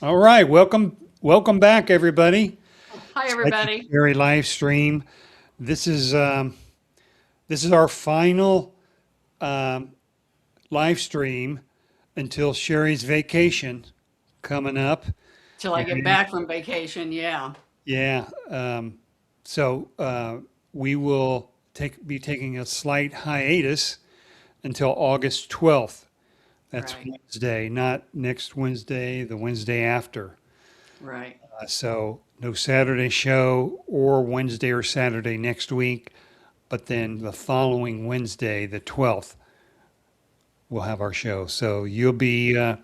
All right, welcome back, everybody. Hi, Psychic everybody. Shari live stream. This is this is our final um, live stream until Sherry's vacation coming up. Till I get And back from vacation. Yeah. yeah, so we will be taking a slight hiatus until August 12th. That's Right. Wednesday, not next Wednesday, the Wednesday after. Right. So no Saturday show or Wednesday or Saturday next week, but then the following Wednesday, the 12th, we'll have our show. So you're going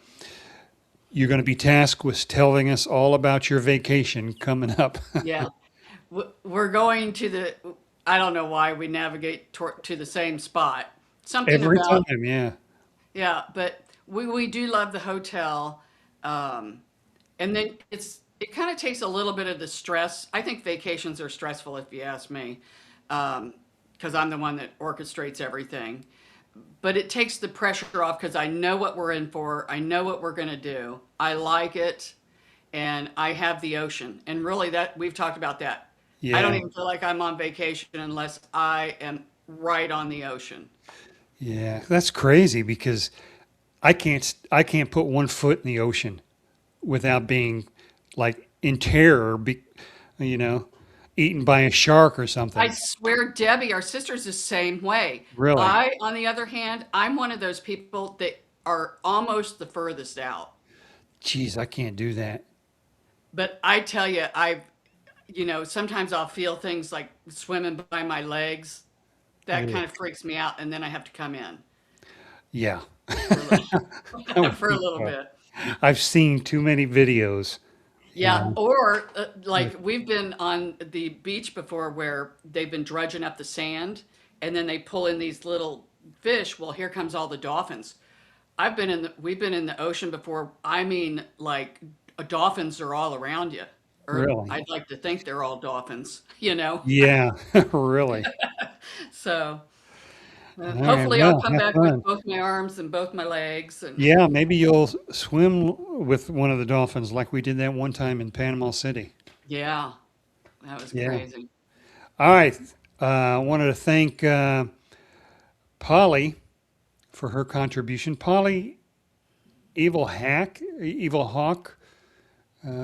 to be tasked with telling us all about your vacation coming up. Yeah. We're going to I don't know why we navigate to the same spot. Something Every about, time, yeah. yeah, but we do love the hotel. Um, and then it kind of takes a little bit of the stress. I think vacations are stressful if you ask me, because I'm the one that orchestrates everything. But it takes the pressure off because I know what we're in for. I know what we're going to do. I like it. And I have the ocean. And really, that we've talked about that. I don't Yeah, even feel like I'm on vacation unless I am right on the ocean. yeah. That's crazy because I can't put one foot in the ocean without being like in terror, you know, eaten by a shark or I something. swear, Debbie, our sister's the same way. Really? On the other hand, I'm one of those people that are almost the furthest out. Jeez, I can't do that. But I tell you, sometimes I'll feel things like swimming by my legs. That Ugh. kind of freaks me out, and then I have to come in Yeah. for a little, That would for a be little fun. bit. I've seen too many videos. You Yeah, know. or Yeah. like we've been on the beach before where they've been dredging up the sand and then they pull in these little fish. Well, here comes all the dolphins. We've been in the ocean before. I mean, like dolphins are all around you. Or Really? I'd like to think they're all dolphins. Yeah, really. So All right. hopefully I'll Well, come have back with fun. both my arms and both my legs and Yeah, maybe you'll swim with one of the dolphins like we did that one time in Panama City. yeah, that was Yeah. crazy. All right. I wanted to thank Polly for her contribution. Polly, Evil Hawk,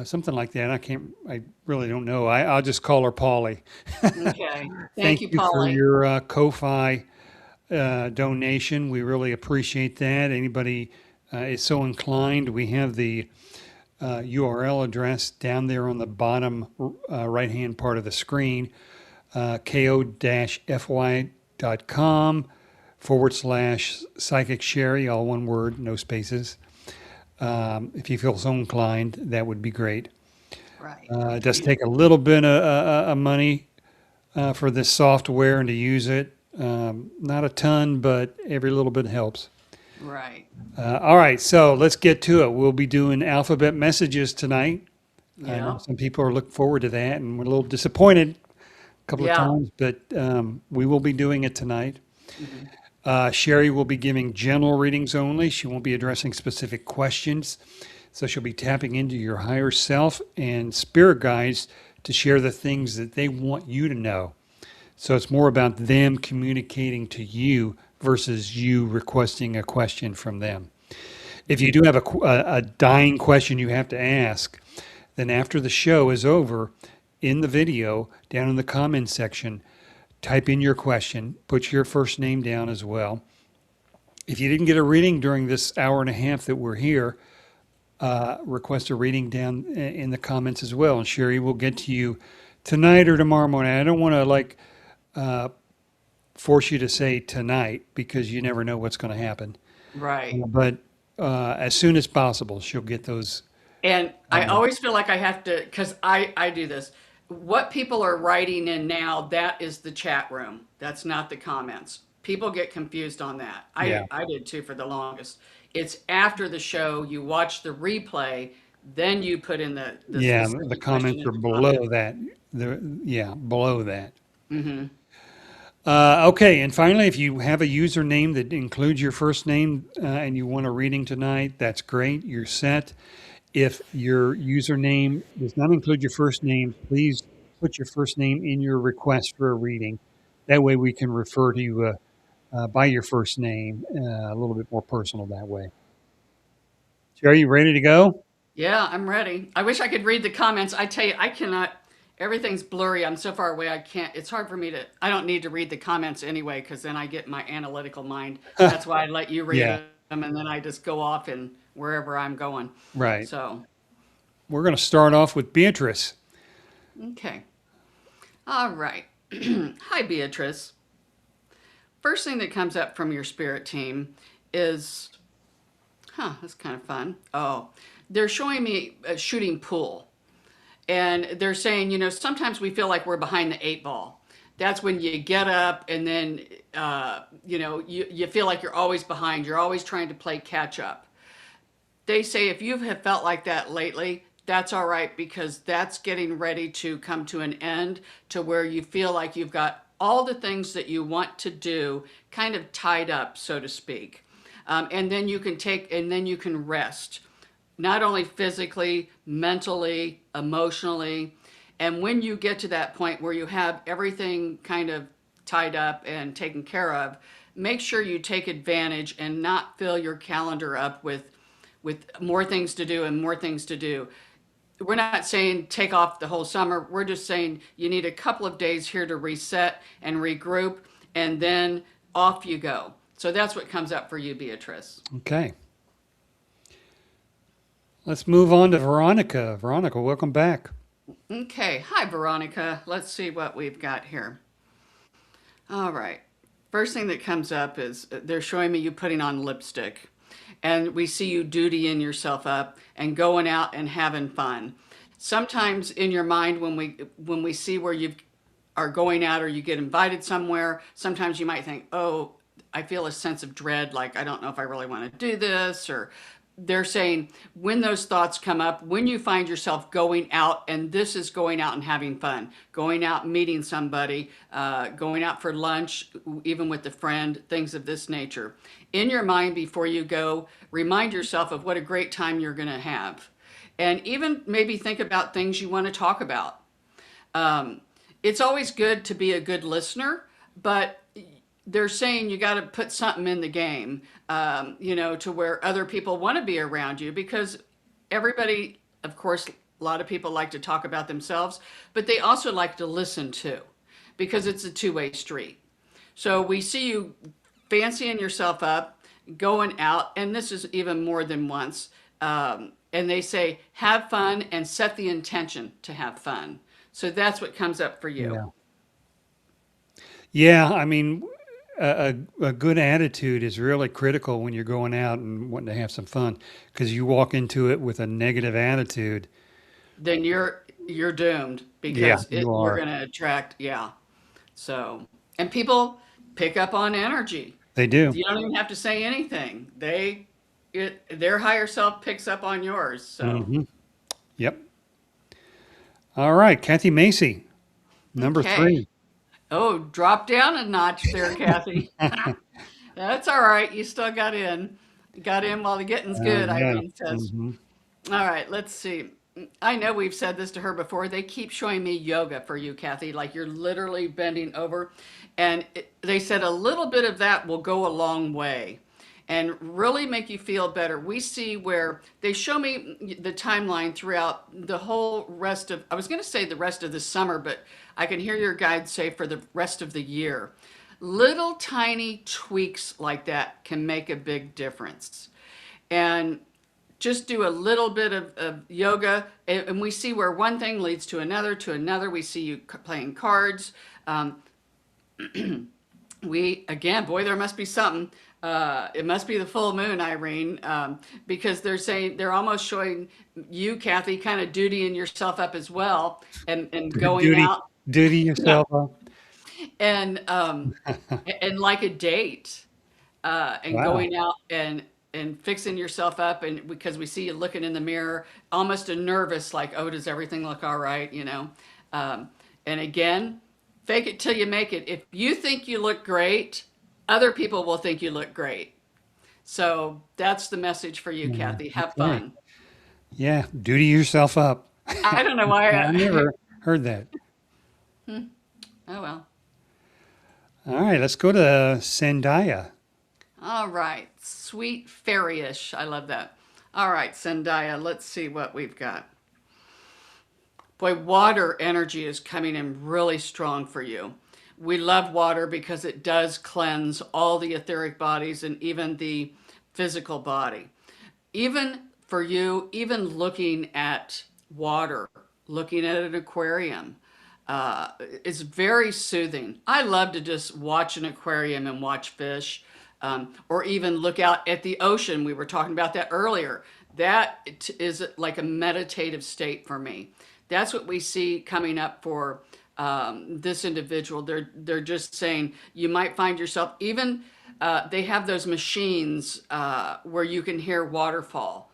something like that. I really don't know. I'll just call her Polly. Okay. Thank Thank you, you for Polly. your Ko-Fi donation. We really appreciate that. Anybody is so inclined, we have the URL address down there on the bottom right-hand part of the screen, ko-fy.com/ Psychic Shari, all one word, no spaces. If you feel so inclined, that would be great. Right. It does take a little bit of money for this software and to use it. Not a ton, but every little bit helps. Right. All right, so let's get to it. We'll be doing alphabet messages tonight. I know Yeah. some people are looking forward to that, and we're a little disappointed a couple of Yeah. times, but we will be doing it tonight. Mhm. Sherry will be giving general readings only. She won't be addressing specific questions. So she'll be tapping into your higher self and spirit guides to share the things that they want you to know. So it's more about them communicating to you versus you requesting a question from them. If you do have a dying question you have to ask, then after the show is over, in the video, down in the comments section, type in your question, put your first name down as well. If you didn't get a reading during this hour and a half that we're here, request a reading down in the comments as well. And Sherry will get to you tonight or tomorrow morning. I don't want to uh, force you to say tonight because you never know what's going to happen. Right. But as soon as possible, she'll get those. And I Um, always feel like I have to, because I do this. What people are writing in now, that is the chat room. That's not the comments. People get confused on that. yeah, I did too for the longest. It's after the show, you watch the replay, then you put in the yeah. The specific question comments in are the comment. below that. Yeah, below that. Hmm. Okay, and finally, if you have a username that includes your first name and you want a reading tonight, that's great. You're set. If your username does not include your first name, please put your first name in your request for a reading. That way we can refer to you by your first name, a little bit more personal that way. Sherry, you ready to go? Yeah, I'm ready. I wish I could read the comments. I tell you, I cannot. Everything's blurry. I'm so far away. I can't. It's hard for me to. I don't need to read the comments anyway because then I get my analytical mind. That's why I let you read Yeah, them and then I just go off and wherever I'm going. right. So, We're going to start off with Beatrice. okay. All right. Hi, Beatrice. First thing that comes up from your spirit team is, that's kind of fun. Oh, they're showing me a shooting pool. And they're saying, sometimes we feel like we're behind the eight ball. That's when you get up and then, you feel like you're always behind. You're always trying to play catch up. They say if you have felt like that lately, that's all right because that's getting ready to come to an end to where you feel like you've got all the things that you want to do kind of tied up, so to speak. And then you can and then you can rest, not only physically, mentally, emotionally. And when you get to that point where you have everything kind of tied up and taken care of, make sure you take advantage and not fill your calendar up with more things to do and more things to do. We're not saying take off the whole summer. We're just saying you need a couple of days here to reset and regroup, and then off you go. So that's what comes up for you, Beatrice. Okay. Let's move on to Veronica. Veronica, welcome back. Okay. Hi, Veronica. Let's see what we've got here. All right. First thing that comes up is they're showing me you putting on lipstick. And we see you dutying yourself up and going out and having fun. Sometimes in your mind when we see where you are going out or you get invited somewhere, sometimes you might think, "Oh, I feel a sense of dread, like I don't know if I really want to do this," or they're saying when those thoughts come up, when you find yourself going out, and this is going out and having fun, going out meeting somebody, going out for lunch, even with a friend, things of this nature. In your mind, before you go, remind yourself of what a great time you're going to have. And even maybe think about things you want to talk about. Um, it's always good to be a good listener, but they're saying you got to put something in the game, to where other people want to be around you because everybody, of course, a lot of people like to talk about themselves, but they also like to listen too because it's a two-way street. So we see you fancying yourself up, going out, and this is even more than once. And they say, have fun and set the intention to have fun. So that's what comes up for you. Yeah. Yeah, I mean, a good attitude is really critical when you're going out and wanting to have some fun because you walk into it with a negative attitude. Then you're doomed Yeah, because you you're are. going to attract, yeah. So, and people pick up on energy. They do. You don't even have to say anything. Their higher self picks up on yours. So, Hmm. Yep. All right, Kathy Macy, number okay. 3. Oh, drop down a notch there, Kathy. That's all right. You still got in. You got in while the getting's good, Yeah. Irene says. Hmm. All right, let's see. I know we've said this to her before. They keep showing me yoga for you, Kathy, like you're literally bending over. And they said a little bit of that will go a long way and really make you feel better. We see where they show me the timeline throughout the whole rest of, I was going to say the rest of the summer, but I can hear your guide say for the rest of the year. Little tiny tweaks like that can make a big difference. And just do a little bit of yoga, and we see where one thing leads to another, to another. We see you playing cards. Um, again, boy, there must be something. It must be the full moon, Irene, because they're almost showing you, Kathy, kind of dutying yourself up as well, and going Duty, out. duty Yeah, yourself up. and like a date, and Wow. going out and fixing yourself up, and because we see you looking in the mirror almost a nervous, like, oh, does everything look all right, um, and again, fake it till you make it. If you think you look great, other people will think you look great. So that's the message for you, Yeah. Kathy. Have Okay. fun. Yeah, duty yourself up. I don't know why. I never heard that. Oh well. All right, let's go to Zendaya. All right. Sweet fairyish. I love that. All right, Zendaya, let's see what we've got. Boy, water energy is coming in really strong for you. We love water because it does cleanse all the etheric bodies and even the physical body. Even for you, even looking at water, looking at an aquarium, is very soothing. I love to just watch an aquarium and watch fish, or even look out at the ocean. We were talking about that earlier. That is like a meditative state for me. That's what we see coming up for this individual. They're just saying you might find yourself even. They have those machines where you can hear waterfall,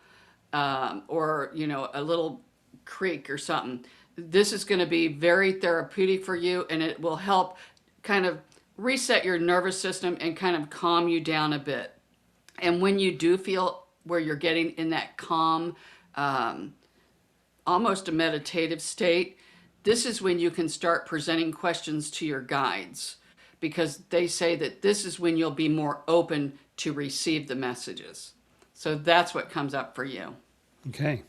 or a little creek or something. This is going to be very therapeutic for you, and it will help kind of reset your nervous system and kind of calm you down a bit. And when you do feel where you're getting in that calm, um, almost a meditative state, this is when you can start presenting questions to your guides, because they say that this is when you'll be more open to receive the messages. So that's what comes up for you. Okay.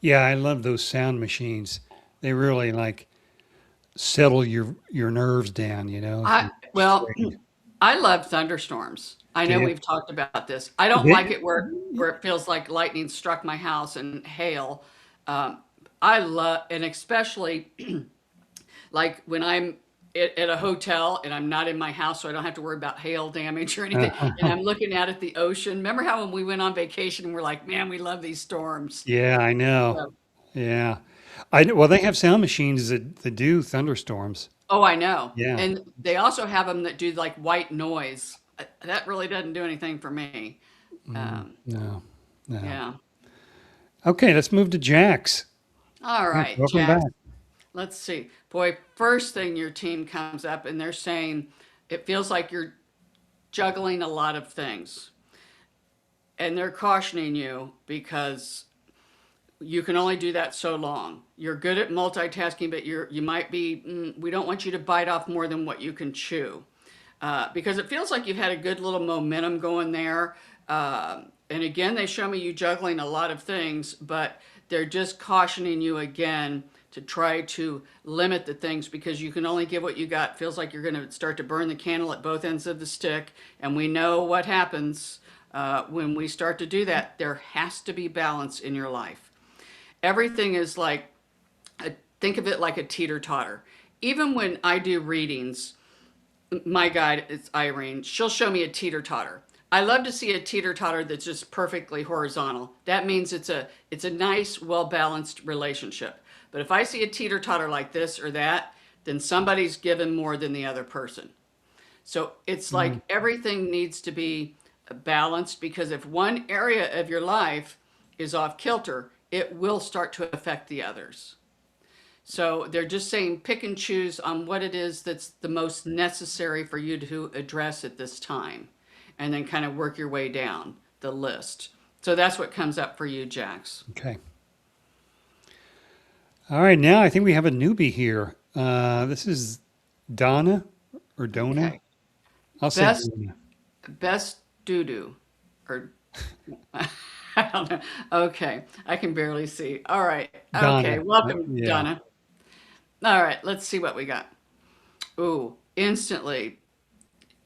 Yeah, I love those sound machines. They really like settle your nerves down, if I you're well, strained. I love thunderstorms. I Do know you? we've talked about this. I don't like They- it where it feels like lightning struck my house and hail. Um, I love, and especially like when I'm at a hotel and I'm not in my house, so I don't have to worry about hail damage or anything. And I'm looking out at the ocean. Remember how when we went on vacation, we're like, man, we love these storms. Yeah, I know. So, Yeah. Well, they have sound machines that do thunderstorms. oh, I know. Yeah. And they also have them that do like white noise. That really doesn't do anything for me. Um, No, no. yeah. Okay, let's move to Jax. All Jax, right, welcome Jack. back. Let's see. Boy, first thing your team comes up and they're saying it feels like you're juggling a lot of things. And they're cautioning you because you can only do that so long. You're good at multitasking, but you might be. We don't want you to bite off more than what you can chew, because it feels like you've had a good little momentum going there. And again, they show me you juggling a lot of things, but they're just cautioning you again to try to limit the things because you can only give what you got. Feels like you're going to start to burn the candle at both ends of the stick, and we know what happens when we start to do that. There has to be balance in your life. Everything is like, think of it like a teeter totter. Even when I do readings, my guide is Irene. She'll show me a teeter totter. I love to see a teeter totter that's just perfectly horizontal. That means it's a nice, well balanced relationship. But if I see a teeter totter like this or that, then somebody's given more than the other person. So it's Mm, like everything needs to be balanced, because if one area of your life is off kilter, it will start to affect the others. So they're just saying pick and choose on what it is that's the most necessary for you to address at this time, and then kind of work your way down the list. So that's what comes up for you, Jax. okay. All right, now I think we have a newbie here. This is Donna or Dona. Okay. I'll say Best Donna. best doo doo, or I don't know. Okay, I can barely see. All right. Okay, Donna. welcome, Yeah. Donna. All right, let's see what we got. Ooh, instantly,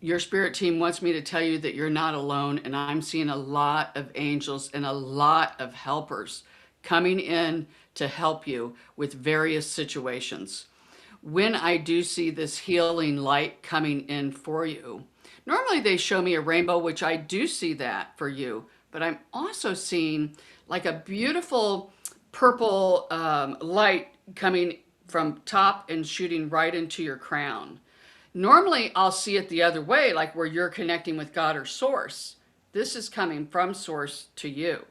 your spirit team wants me to tell you that you're not alone, and I'm seeing a lot of angels and a lot of helpers coming in to help you with various situations. When I do see this healing light coming in for you, normally they show me a rainbow, which I do see that for you, but I'm also seeing like a beautiful purple light coming from top and shooting right into your crown. Normally, I'll see it the other way, like where you're connecting with God or Source. This is coming from Source to you,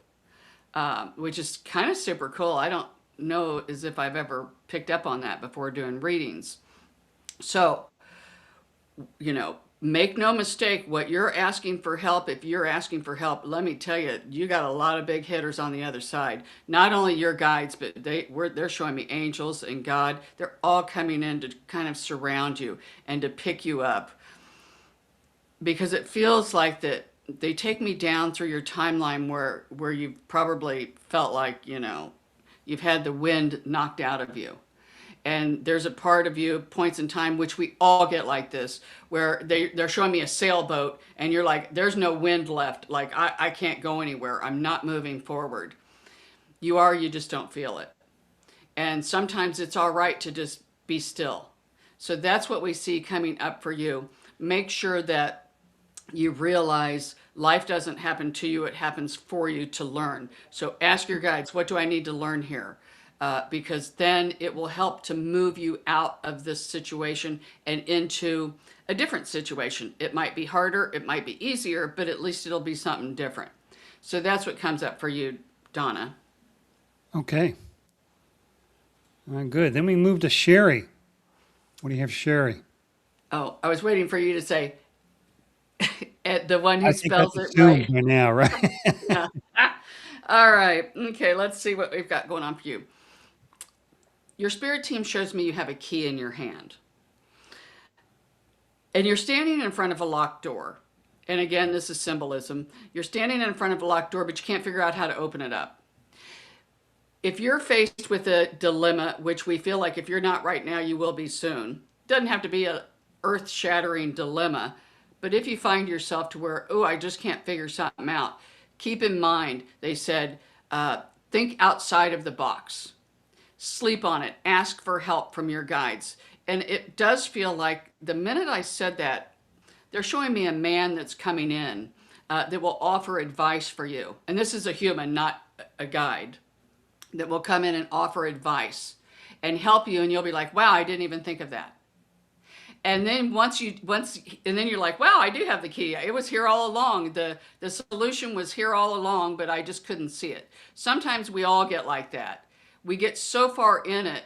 which is kind of super cool. I don't know as if I've ever picked up on that before doing readings. So, you know, Make no mistake, what you're asking for help, if you're asking for help, let me tell you, you got a lot of big hitters on the other side. Not only your guides, but they're showing me angels and God. They're all coming in to kind of surround you and to pick you up, because it feels like that they take me down through your timeline where you've probably felt like, you've had the wind knocked out of you. And there's a part of you, points in time, which we all get like this, where they're showing me a sailboat and you're like, there's no wind left. Like, I can't go anywhere. I'm not moving forward. You just don't feel it. And sometimes it's all right to just be still. So that's what we see coming up for you. Make sure that you realize life doesn't happen to you, it happens for you to learn. So ask your guides, what do I need to learn here? Because then it will help to move you out of this situation and into a different situation. It might be harder, it might be easier, but at least it'll be something different. So that's what comes up for you, Donna. Okay. Good. Then we move to Shari. What do you have, Shari? Oh, I was waiting for you to say the one who I think spells that's it right. assumed by now, right? Yeah. All right. Okay, let's see what we've got going on for you. Your spirit team shows me you have a key in your hand. And you're standing in front of a locked door. And again, this is symbolism. You're standing in front of a locked door, but you can't figure out how to open it up. If you're faced with a dilemma, which we feel like if you're not right now, you will be soon. Doesn't have to be an earth-shattering dilemma. But if you find yourself to where, oh, I just can't figure something out, keep in mind, they said, think outside of the box. Sleep on it. Ask for help from your guides. And it does feel like the minute I said that, they're showing me a man that's coming in that will offer advice for you. And this is a human, not a guide, that will come in and offer advice and help you. And you'll be like, wow, I didn't even think of that. And then and then you're like, wow, I do have the key. It was here all along. The solution was here all along, but I just couldn't see it. Sometimes we all get like that. We get so far in it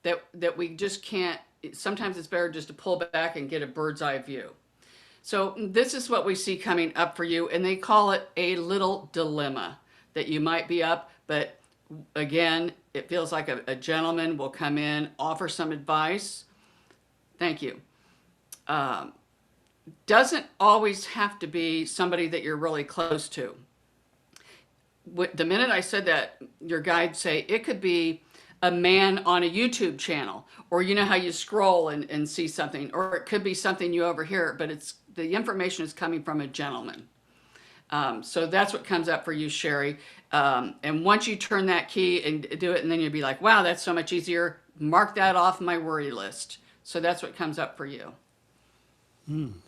that we just can't. Sometimes it's better just to pull back and get a bird's eye view. So this is what we see coming up for you, and they call it a little dilemma that you might be up, but again, it feels like a gentleman will come in, offer some advice. Thank you. Doesn't always have to be somebody that you're really close to. The minute I said that, your guides say it could be a man on a YouTube channel, or you know how you scroll and see something, or it could be something you overhear, but the information is coming from a gentleman. So that's what comes up for you, Shari. And once you turn that key and do it, and then you'll be like, wow, that's so much easier. Mark that off my worry list. So that's what comes up for you.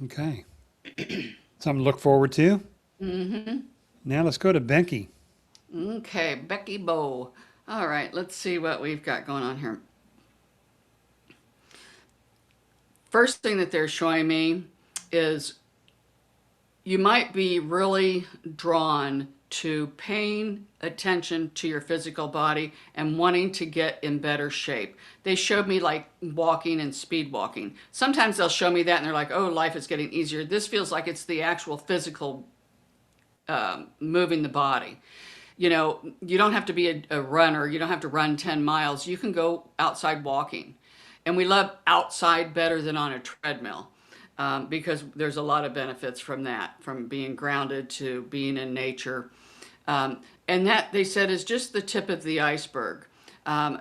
Okay. Something to look forward to. Mm-hmm. Now let's go to Becky. Okay, Becky Bow. All right, let's see what we've got going on here. First thing that they're showing me is you might be really drawn to paying attention to your physical body and wanting to get in better shape. They showed me like walking and speed walking. Sometimes they'll show me that and they're like, oh, life is getting easier. This feels like it's the actual physical moving the body. You don't have to be a runner. You don't have to run 10 miles. You can go outside walking. And we love outside better than on a treadmill. Because there's a lot of benefits from that, from being grounded to being in nature. And that, they said, is just the tip of the iceberg.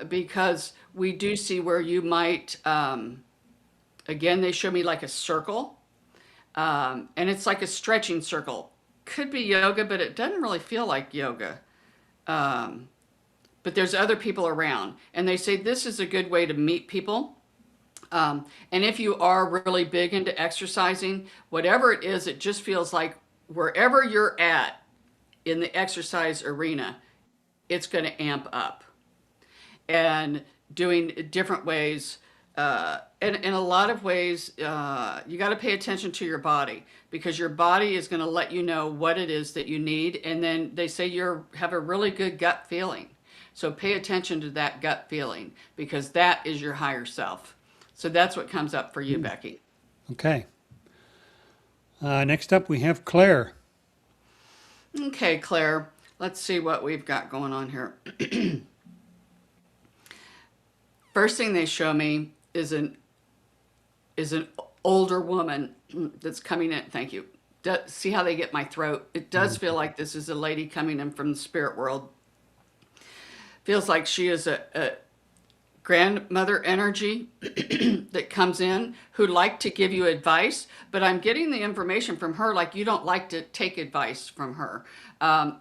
Because we do see where you might, again, they show me like a circle. And it's like a stretching circle. Could be yoga, but it doesn't really feel like yoga. But there's other people around. And they say this is a good way to meet people. And if you are really big into exercising, whatever it is, it just feels like wherever you're at in the exercise arena, it's going to amp up. And doing different ways, and in a lot of ways, you got to pay attention to your body, because your body is going to let you know what it is that you need. And then they say have a really good gut feeling. So pay attention to that gut feeling, because that is your higher self. So that's what comes up for you, Becky. Okay. Next up, we have Claire. Okay, Claire, let's see what we've got going on here. First thing they show me is an older woman that's coming in. Thank you. See how they get my throat? It does feel like this is a lady coming in from the spirit world. Feels like she is a grandmother energy that comes in who'd like to give you advice, but I'm getting the information from her like you don't like to take advice from her.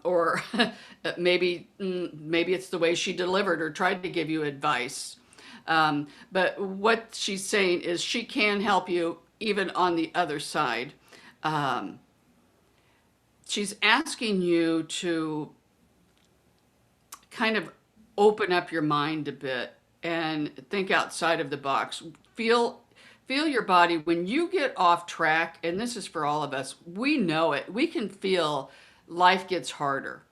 Or maybe it's the way she delivered or tried to give you advice. But what she's saying is she can help you even on the other side. Um, she's asking you to kind of open up your mind a bit and think outside of the box. Feel your body when you get off track, and this is for all of us. We know it. We can feel life gets harder.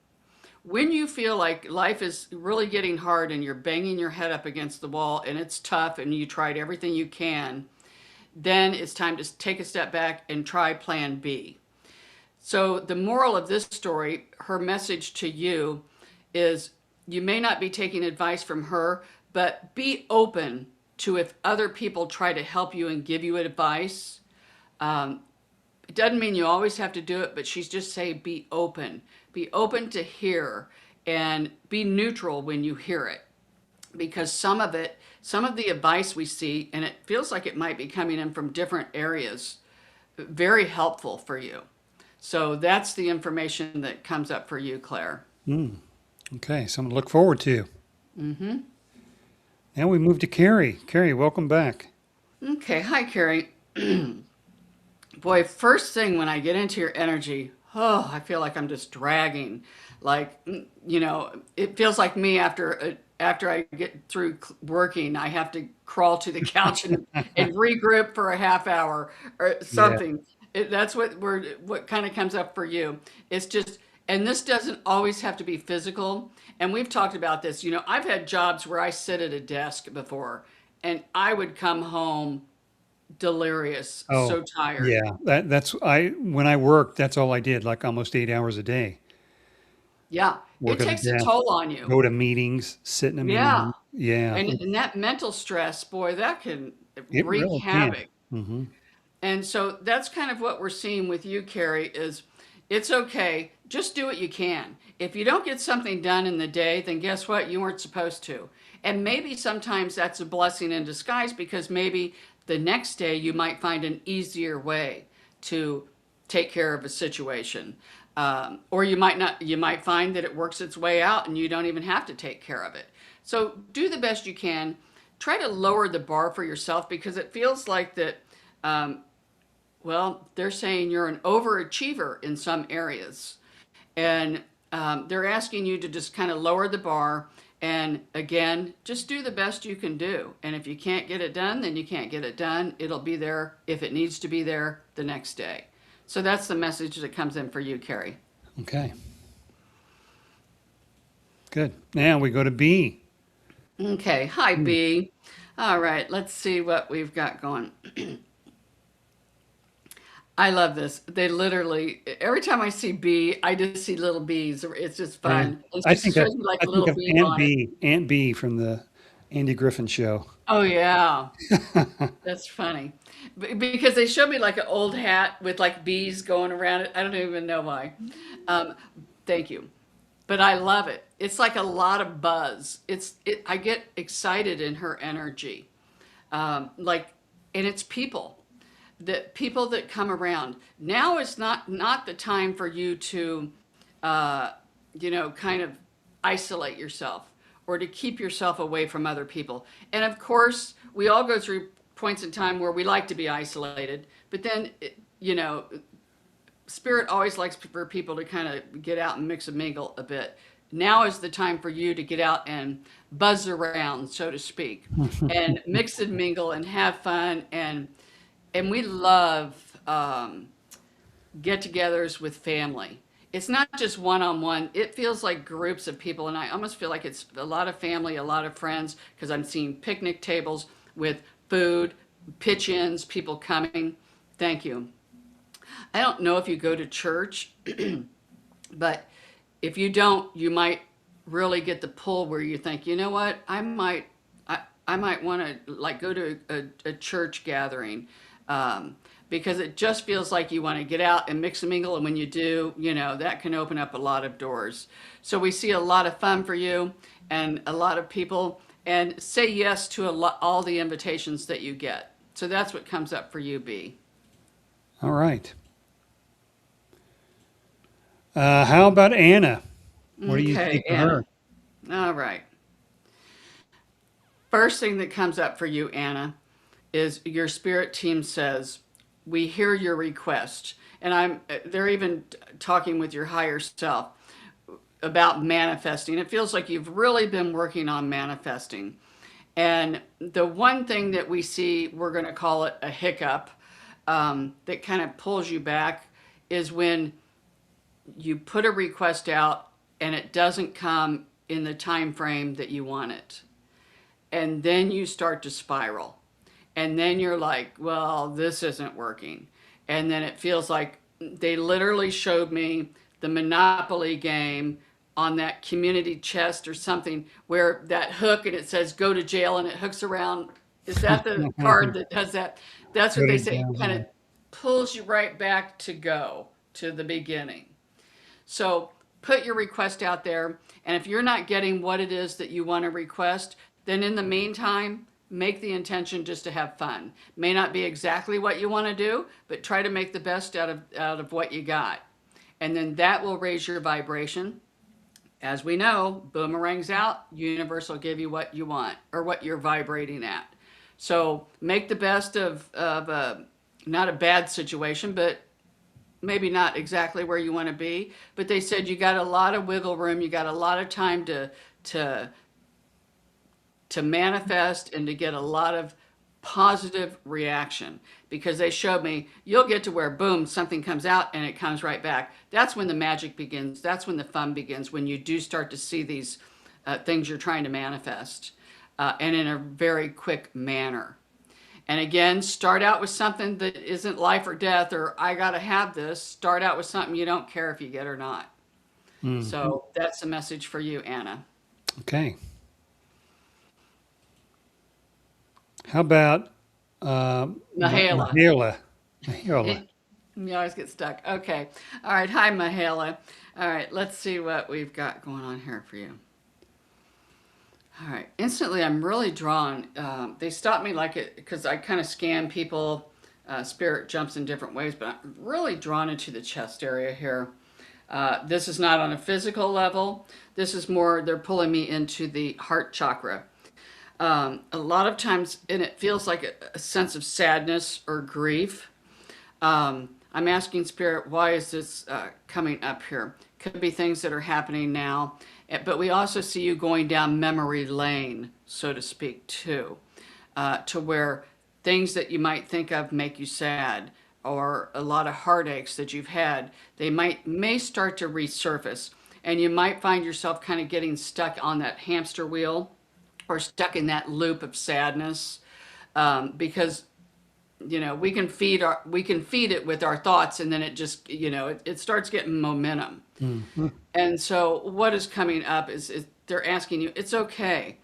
When you feel like life is really getting hard and you're banging your head up against the wall and it's tough and you tried everything you can, then it's time to take a step back and try plan B. So, the moral of this story, her message to you is you may not be taking advice from her, but be open to if other people try to help you and give you advice. Um, it doesn't mean you always have to do it, but she's just saying be open. Be open to hear and be neutral when you hear it. Because some of the advice we see, and it feels like it might be coming in from different areas, very helpful for you. So that's the information that comes up for you, Claire. Okay, something to look forward to. Now we move to Carrie. Carrie, welcome back. Okay, hi, Carrie. Boy, first thing when I get into your energy, oh, I feel like I'm just dragging. Like, it feels like me after I get through working, I have to crawl to the couch and regroup for a half hour or Yeah. something. That's what kind of comes up for you. It's just, and this doesn't always have to be physical. And we've talked about this. I've had jobs where I sit at a desk before, and I would come home delirious, Oh, so tired. yeah. That's I when I worked, that's all I did, like almost 8 hours a day. Yeah, Work it at a takes a desk, toll on you. go to meetings, sit in a Yeah. meeting. Yeah, And that mental stress, boy, that can it wreak really can. havoc. Hmm. And so that's kind of what we're seeing with you, Carrie, is it's okay. Just do what you can. If you don't get something done in the day, then guess what? You weren't supposed to. And maybe sometimes that's a blessing in disguise because maybe the next day you might find an easier way to take care of a situation. Or you might not, you might find that it works its way out and you don't even have to take care of it. So do the best you can. Try to lower the bar for yourself because it feels like that um, well, they're saying you're an overachiever in some areas. And they're asking you to just kind of lower the bar. And again, just do the best you can do. And if you can't get it done, then you can't get it done. It'll be there if it needs to be there the next day. So that's the message that comes in for you, Carrie. Okay, good. Now we go to B. Okay. Hi, Hmm. B. All right. Let's see what we've got going. I love this. They literally, every time I see bee, I just see little bees. It's just Yeah. fun. And she shows me like I a think little of bee on it. Aunt B from the Andy Griffin show. Oh, yeah. That's funny. Because they showed me like an old hat with like bees going around it. I don't even know why. Um, thank you. But I love it. It's like a lot of buzz. I get excited in her energy. Like, and it's people that come around. Now is not the time for you to uh, kind of isolate yourself or to keep yourself away from other people. And of course, we all go through points in time where we like to be isolated, but then spirit always likes for people to kind of get out and mix and mingle a bit. Now is the time for you to get out and buzz around, so to speak, and mix and mingle and have fun. And we love get-togethers with family. It's not just one-on-one. It feels like groups of people, and I almost feel like it's a lot of family, a lot of friends, because I'm seeing picnic tables with food, pitch-ins, people coming. Thank you. I don't know if you go to church, but if you don't, you might really get the pull where you think, you know what, I might want to like go to a church gathering, um, because it just feels like you want to get out and mix and mingle, and when you do, that can open up a lot of doors. So we see a lot of fun for you and a lot of people, and say yes to all the invitations that you get. So that's what comes up for you, B. All right. How about Anna? What do you Okay, think of Anna. her? All right. First thing that comes up for you, Anna, is your spirit team says, "We hear your request." And they're even talking with your higher self about manifesting. It feels like you've really been working on manifesting. And the one thing that we see, we're going to call it a hiccup, that kind of pulls you back, is when you put a request out and it doesn't come in the time frame that you want it. And then you start to spiral. And then you're like, well, this isn't working. And then it feels like they literally showed me the Monopoly game on that community chest or something, where that hook and it says go to jail and it hooks around. Is that the card that does that? That's what Go they to say. It jail. kind of pulls you right back to go to the beginning. So put your request out there. And if you're not getting what it is that you want to request, then in the meantime, make the intention just to have fun. May not be exactly what you want to do, but try to make the best out of what you got. And then that will raise your vibration. As we know, boomerangs out, universe will give you what you want or what you're vibrating at. So make the best of not a bad situation, but maybe not exactly where you want to be. But they said you got a lot of wiggle room, you got a lot of time to to manifest and to get a lot of positive reaction, because they showed me you'll get to where boom, something comes out and it comes right back. That's when the magic begins. That's when the fun begins, when you do start to see these things you're trying to manifest, and in a very quick manner. And again, start out with something that isn't life or death or I got to have this. Start out with something you don't care if you get or not. Mhm. So that's the message for you, Anna. Okay. How about Mahala. Mahela? Mahela. You always get stuck. Okay. All right. Hi, Mahala. All right. Let's see what we've got going on here for you. All right. Instantly, I'm really drawn. They stopped me like it because I kind of scan people. Spirit jumps in different ways, but I'm really drawn into the chest area here. This is not on a physical level. This is more, they're pulling me into the heart chakra. A lot of times, and it feels like a sense of sadness or grief. I'm asking Spirit, why is this coming up here? Could be things that are happening now, but we also see you going down memory lane, so to speak, too, to where things that you might think of make you sad, or a lot of heartaches that you've had, they may start to resurface, and you might find yourself kind of getting stuck on that hamster wheel or stuck in that loop of sadness, because we can feed it with our thoughts, and then it just it starts getting momentum. Mhm. And so what is coming up is they're asking you, it's okay.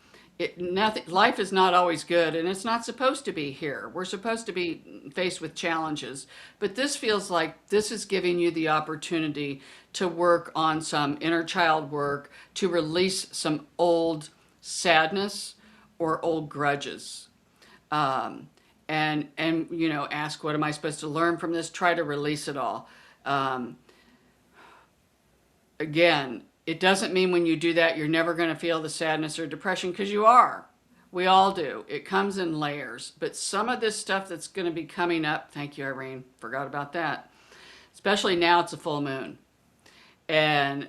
Nothing, life is not always good, and it's not supposed to be here. We're supposed to be faced with challenges, but this feels like this is giving you the opportunity to work on some inner child work, to release some old sadness or old grudges. Um, and ask, what am I supposed to learn from this? Try to release it all. Um, Again, it doesn't mean when you do that you're never going to feel the sadness or depression, because you are. We all do. It comes in layers. But some of this stuff that's going to be coming up, thank you, Irene, forgot about that. Especially now it's a full moon. And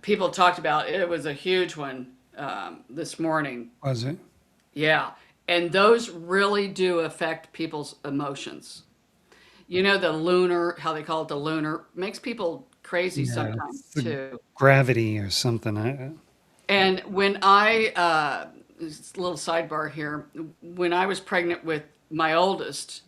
people talked about it, was a huge one this morning. Was it? Yeah. And those really do affect people's emotions. The lunar, how they call it, the lunar, makes people crazy Yeah, sometimes it's the too. gravity or something. And just a little sidebar here, when I was pregnant with my oldest,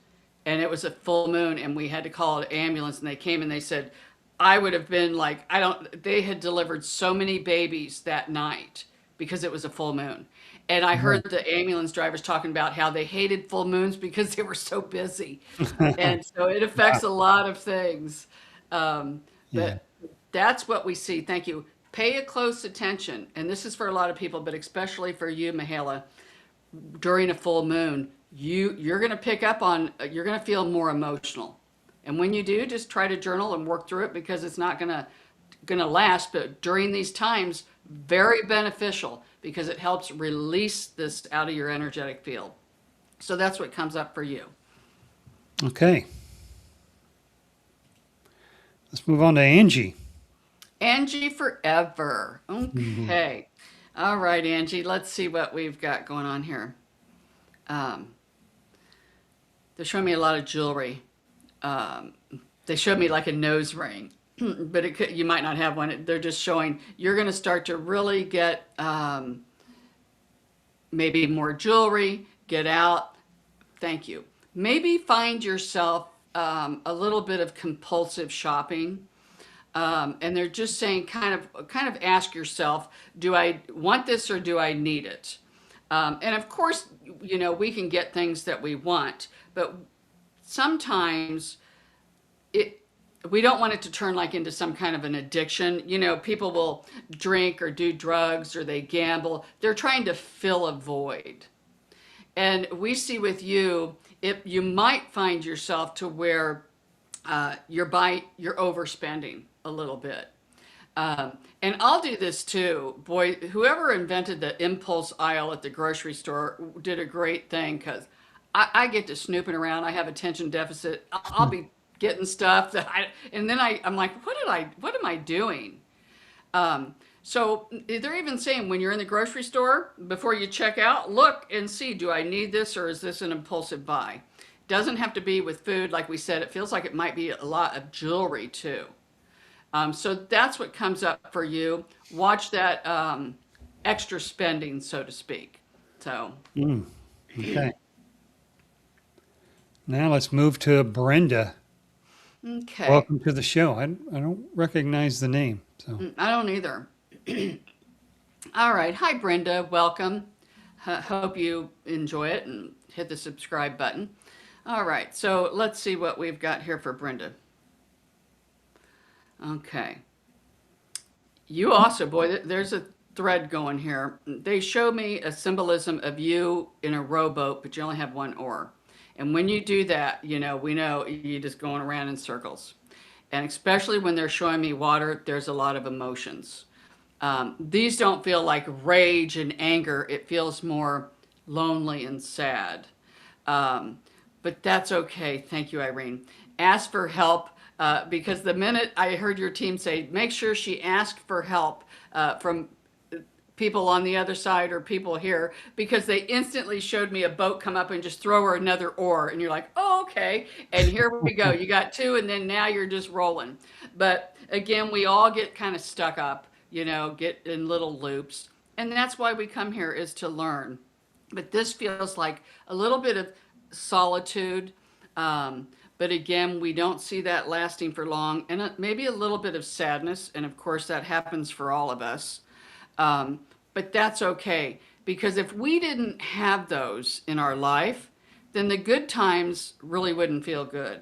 and it was a full moon, and we had to call an ambulance, and they came and they said, I would have been like, I don't, they had delivered so many babies that night because it was a full moon. And I heard the ambulance drivers talking about how they hated full moons because they were so busy. And so it affects a lot of things. Um, Yeah. but that's what we see. Thank you. Pay a close attention. And this is for a lot of people, but especially for you, Mihaela, during a full moon, you're going to pick up on, you're going to feel more emotional. And when you do, just try to journal and work through it because it's not going to last, but during these times, very beneficial because it helps release this out of your energetic field. So that's what comes up for you. Okay. Let's move on to Angie. Angie forever. Okay. All right, Angie, let's see what we've got going on here. Um, they're showing me a lot of jewelry. Um, they showed me like a nose ring, but it could, you might not have one. They're just showing you're going to start to really get maybe more jewelry, get out. Thank you. Maybe find yourself a little bit of compulsive shopping. And they're just saying kind of ask yourself, do I want this or do I need it? And of course, we can get things that we want, but sometimes it we don't want it to turn like into some kind of an addiction. People will drink or do drugs or they gamble. They're trying to fill a void. And we see with you, if you might find yourself to where you're overspending a little bit. And I'll do this too. Boy, whoever invented the impulse aisle at the grocery store did a great thing because I get to snooping around. I have attention deficit. I'll be getting stuff and then I'm like, what am I doing? So they're even saying when you're in the grocery store, before you check out, look and see, do I need this or is this an impulsive buy? Doesn't have to be with food. Like we said, it feels like it might be a lot of jewelry too. So that's what comes up for you. Watch that extra spending, so to speak. So, Okay. Now let's move to Brenda. okay. Welcome to the show. I don't recognize the name. So I don't either. All right. Hi, Brenda. Welcome. Hope you enjoy it and hit the subscribe button. All right. So let's see what we've got here for Brenda. Okay. You also, boy, there's a thread going here. They show me a symbolism of you in a rowboat, but you only have one oar. And when you do that, we know you're just going around in circles. And especially when they're showing me water, there's a lot of emotions. These don't feel like rage and anger. It feels more lonely and sad. But that's okay. Thank you, Irene. Ask for help because the minute I heard your team say, make sure she asked for help from people on the other side or people here, because they instantly showed me a boat come up and just throw her another oar. And you're like, oh, okay. And here we go. You got two, and then now you're just rolling. But again, we all get kind of stuck up, get in little loops. And that's why we come here, is to learn. But this feels like a little bit of solitude. But again, we don't see that lasting for long, and maybe a little bit of sadness. And of course, that happens for all of us. But that's okay, because if we didn't have those in our life, then the good times really wouldn't feel good.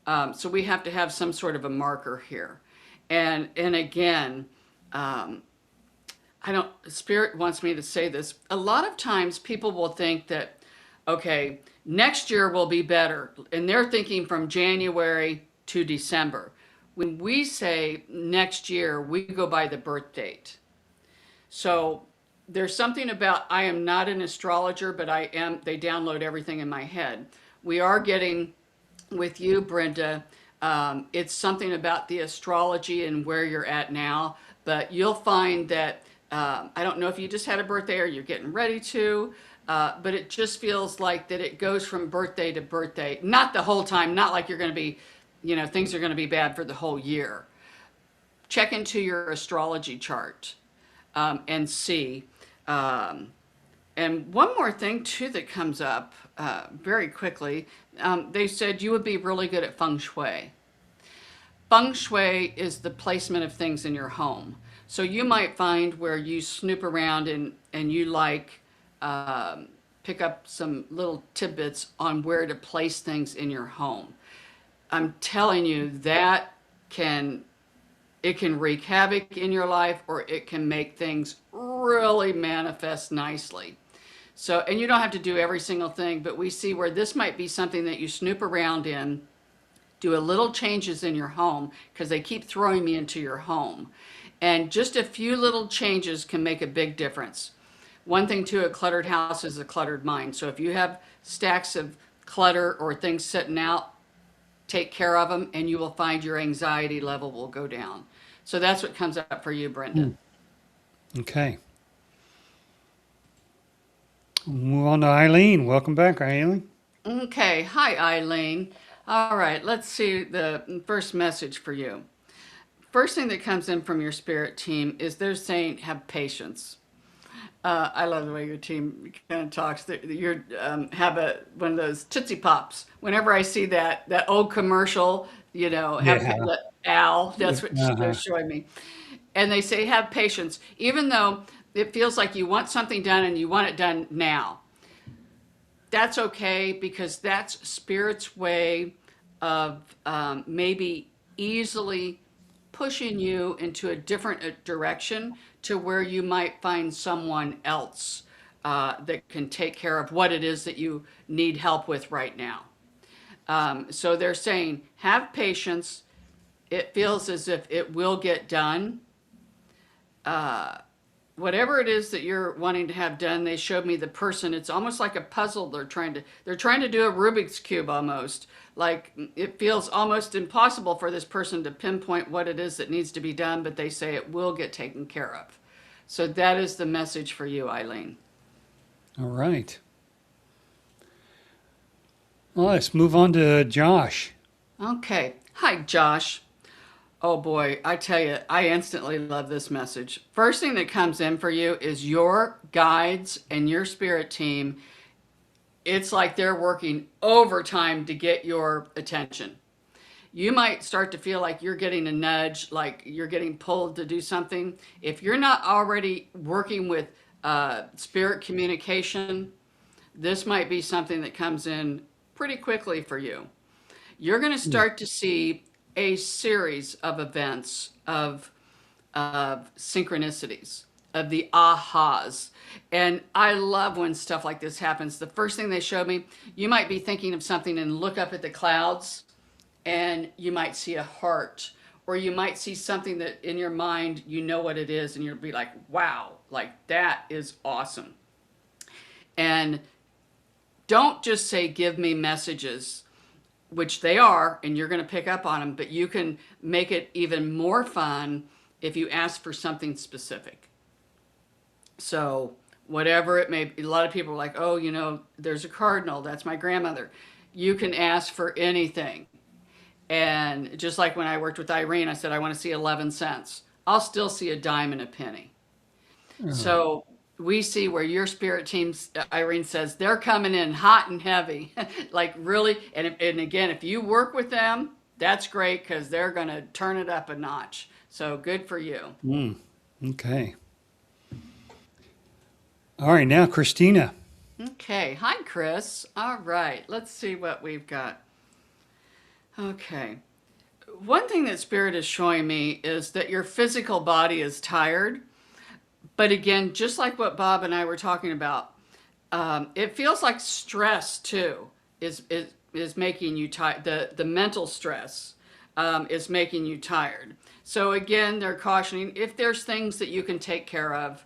So we have to have some sort of a marker here. And again, Spirit wants me to say this. A lot of times people will think that, okay, next year will be better. And they're thinking from January to December. When we say next year, we go by the birth date. So there's something about, I am not an astrologer, but they download everything in my head. We are getting, with you, Brenda, it's something about the astrology and where you're at now, but you'll find that, I don't know if you just had a birthday or you're getting ready to, but it just feels like that it goes from birthday to birthday, not the whole time, not like you're going to be, things are going to be bad for the whole year. Check into your astrology chart. And see. And one more thing too that comes up very quickly. They said you would be really good at feng shui. Feng shui is the placement of things in your home. So you might find where you snoop around and you like pick up some little tidbits on where to place things in your home. I'm telling you that can it can wreak havoc in your life, or it can make things really manifest nicely. So, and you don't have to do every single thing, but we see where this might be something that you snoop around in, do a little changes in your home because they keep throwing me into your home. And just a few little changes can make a big difference. One thing too, a cluttered house is a cluttered mind. So if you have stacks of clutter or things sitting out, take care of them and you will find your anxiety level will go down. So that's what comes up for you, Brenda. Okay. Move on to Eileen. Welcome back, Eileen. Okay. Hi, Eileen. All right. Let's see the first message for you. First thing that comes in from your spirit team is they're saying have patience. I love the way your team kind of talks. You have one of those Tootsie Pops. Whenever I see that old commercial, Yeah. Al, that's what they're Uh-huh. showing me. And they say have patience, even though it feels like you want something done and you want it done now. That's okay because that's spirit's way of maybe easily pushing you into a different direction to where you might find someone else that can take care of what it is that you need help with right now. So they're saying, have patience. It feels as if it will get done. Whatever it is that you're wanting to have done, they showed me the person. It's almost like a puzzle. They're trying to do a Rubik's cube almost. Like it feels almost impossible for this person to pinpoint what it is that needs to be done, but they say it will get taken care of. So that is the message for you, Eileen. All right. Well, let's move on to Josh. Okay. Hi, Josh. Oh boy, I tell you, I instantly love this message. First thing that comes in for you is your guides and your spirit team. It's like they're working overtime to get your attention. You might start to feel like you're getting a nudge, like you're getting pulled to do something. If you're not already working with spirit communication, this might be something that comes in pretty quickly for you. You're going to start to see a series of events of synchronicities, of the ahas. And I love when stuff like this happens. The first thing they showed me, you might be thinking of something and look up at the clouds and you might see a heart, or you might see something that in your mind you know what it is and you'll be like, wow, like that is awesome. And don't just say give me messages, which they are, and you're going to pick up on them, but you can make it even more fun if you ask for something specific. So whatever it may be, a lot of people are like, oh, there's a cardinal, that's my grandmother. You can ask for anything. And just like when I worked with Irene, I said, I want to see 11 cents. I'll still see a dime and a penny. So we see where your spirit team, Irene says, they're coming in hot and heavy. Like really. And again, if you work with them, that's great because they're going to turn it up a notch. So good for you. Okay. All right, now Christina. Okay. Hi, Chris. All right. Let's see what we've got. Okay. One thing that Spirit is showing me is that your physical body is tired. But again, just like what Bob and I were talking about, it feels like stress too is making you tired. The mental stress is making you tired. So again, they're cautioning if there's things that you can take care of,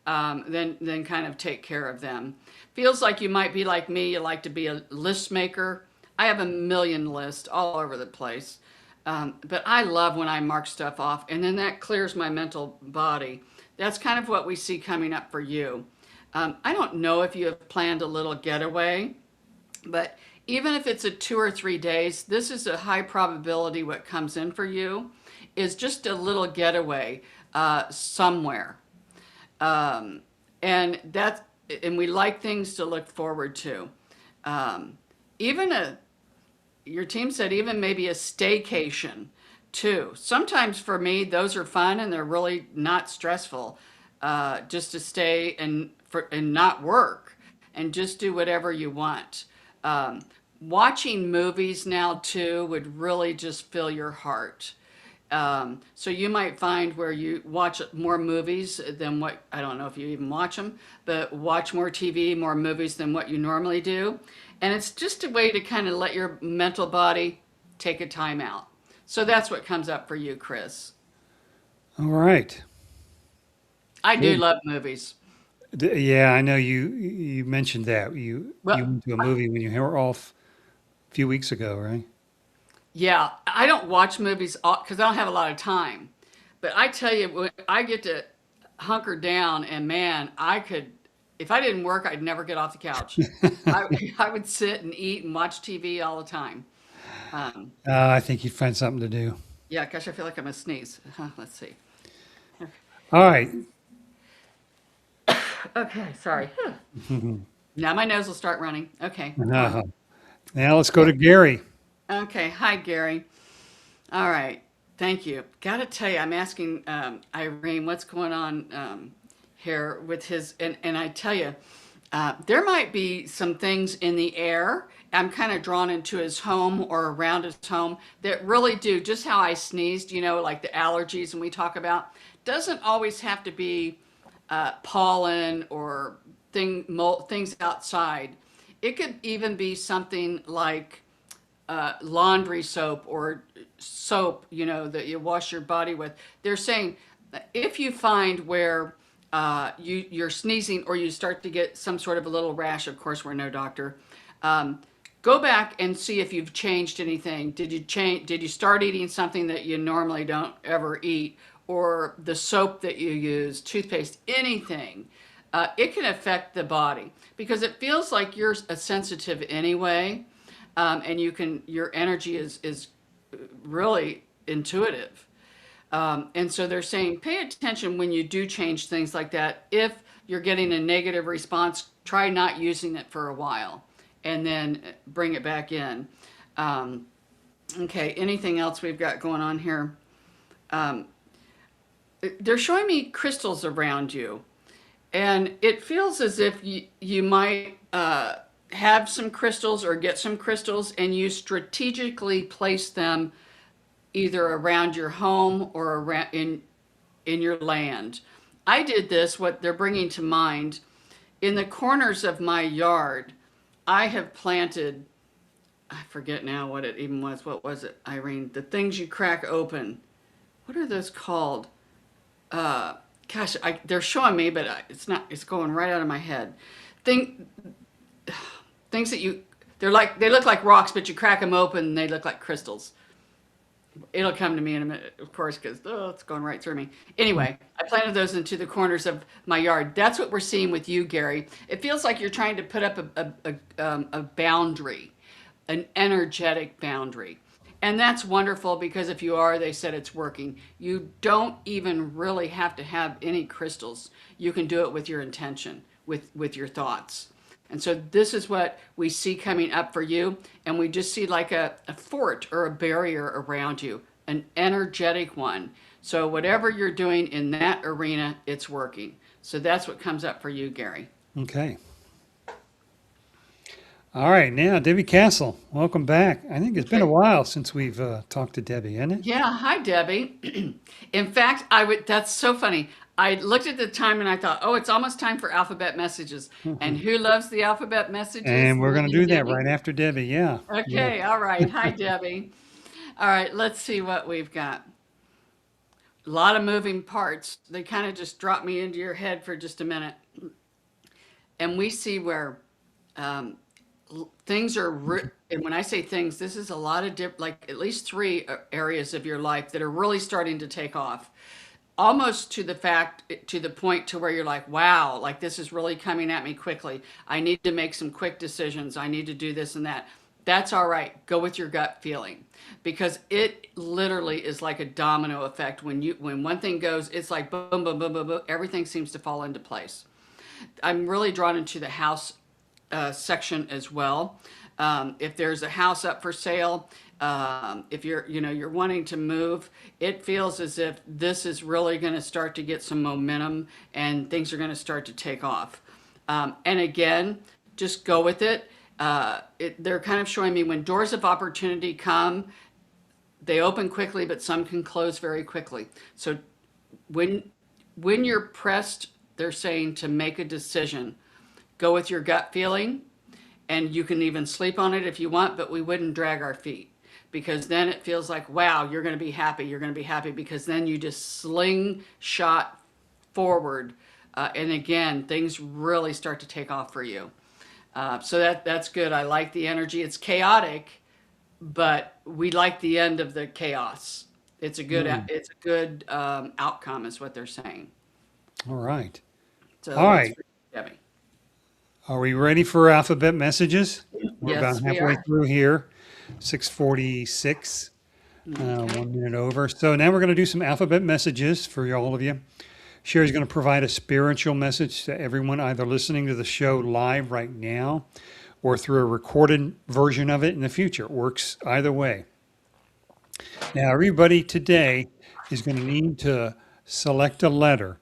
then kind of take care of them. Feels like you might be like me. You like to be a list maker. I have a million lists all over the place. But I love when I mark stuff off and then that clears my mental body. That's kind of what we see coming up for you. I don't know if you have planned a little getaway, but even if it's a 2 or 3 days, this is a high probability what comes in for you is just a little getaway somewhere. And and we like things to look forward to. Um, even your team said even maybe a staycation too. Sometimes for me, those are fun and they're really not stressful. Just to stay and not work and just do whatever you want. Um, Watching movies now too would really just fill your heart. So you might find where you watch more movies than what, I don't know if you even watch them, but watch more TV, more movies than what you normally do. And it's just a way to kind of let your mental body take a time out. So that's what comes up for you, Chris. All right. I do Good. love movies. Yeah, I know you mentioned that. You Well, went to a movie when you were off a few weeks ago, right? yeah, I don't watch movies because I don't have a lot of time. But I tell you, when I get to hunker down, and man, I could, if I didn't work, I'd never get off the couch. I, I would sit and eat and watch TV all the time. Um, I think you'd find something to do. yeah, gosh, I feel like I'm a sneeze. Let's see. All right. Okay, sorry. Now my nose will start running. Okay. Uh, Now let's go to Gary. Okay. Hi, Gary. All right. Thank you. Got to tell you, I'm asking Irene what's going on here with his, and I tell you, there might be some things in the air. I'm kind of drawn into his home or around his home that really do just how I sneezed, like the allergies and we talk about. Doesn't always have to be pollen or things outside. It could even be something like laundry soap or soap, that you wash your body with. They're saying that if you find where you're sneezing or you start to get some sort of a little rash, of course, we're no doctor. Um, Go back and see if you've changed anything. Did you change? Did you start eating something that you normally don't ever eat, or the soap that you use, toothpaste, anything? It can affect the body because it feels like you're a sensitive anyway, and your energy is really intuitive. And so they're saying pay attention when you do change things like that. If you're getting a negative response, try not using it for a while and then bring it back in. Um, okay, anything else we've got going on here? Um, they're showing me crystals around you, and it feels as if you might have some crystals or get some crystals and you strategically place them either around your home or around in your land. I did this, what they're bringing to mind, in the corners of my yard. I have planted, I forget now what it even was. What was it, Irene? The things you crack open. What are those called? Uh, Gosh, they're showing me, but it's not. It's going right out of my head. Thing, Things that they look like rocks, but you crack them open and they look like crystals. It'll come to me in a minute, of course, because it's going right through me. Anyway, I planted those into the corners of my yard. That's what we're seeing with you, Gary. It feels like you're trying to put up a boundary, an energetic boundary. And that's wonderful because if you are, they said it's working. You don't even really have to have any crystals. You can do it with your intention, with your thoughts. And so this is what we see coming up for you. And we just see like a fort or a barrier around you, an energetic one. So whatever you're doing in that arena, it's working. So that's what comes up for you, Gary. Okay. All right. Now, Debbie Castle, welcome back. I think it's been a Okay. while since we've talked to Debbie, hasn't it? Yeah, hi Debbie. In fact, that's so funny. I looked at the time and I thought, oh, it's almost time for alphabet messages. And who loves the alphabet messages? And we're going to Living do that Debbie. right after Debbie. Yeah. Yeah. Okay, all right. Hi Debbie. All right, let's see what we've got. A lot of moving parts. They kind of just drop me into your head for just a minute. And we see where um, things are, and when I say things, this is a lot of like at least three areas of your life that are really starting to take off. Almost to the point to where you're like, wow, like this is really coming at me quickly. I need to make some quick decisions. I need to do this and that. That's all right. Go with your gut feeling because it literally is like a domino effect. When one thing goes, it's like boom, boom, boom, boom, boom. Everything seems to fall into place. I'm really drawn into the house section as well. If there's a house up for sale, if you're wanting to move, it feels as if this is really going to start to get some momentum and things are going to start to take off. And again, just go with it. They're kind of showing me when doors of opportunity come, they open quickly, but some can close very quickly. So when when you're pressed, they're saying to make a decision. Go with your gut feeling, and you can even sleep on it if you want, but we wouldn't drag our feet because then it feels like, wow, you're going to be happy. You're going to be happy because then you just slingshot forward. And again, things really start to take off for you. So that's good. I like the energy. It's chaotic, but we like the end of the chaos. It's a good outcome, is what they're saying. All right. So All that's right. for Debbie. Are we ready for alphabet messages? We're about Yes, we halfway are. through here. 6:46. Okay. 1 minute over. So now we're going to do some alphabet messages for all of you. Sherry's going to provide a spiritual message to everyone either listening to the show live right now or through a recorded version of it in the future. It works either way. Now, everybody today is going to need to select a letter.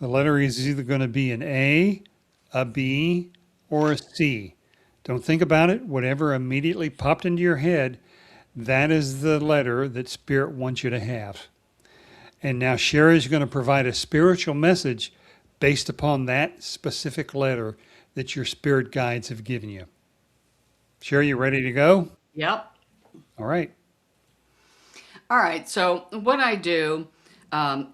The letter is either going to be an A, a B, or a C. Don't think about it. Whatever immediately popped into your head, that is the letter that Spirit wants you to have. And now Sherry is going to provide a spiritual message based upon that specific letter that your spirit guides have given you. Sherry, you ready to go? Yep. All right. All right. So what I do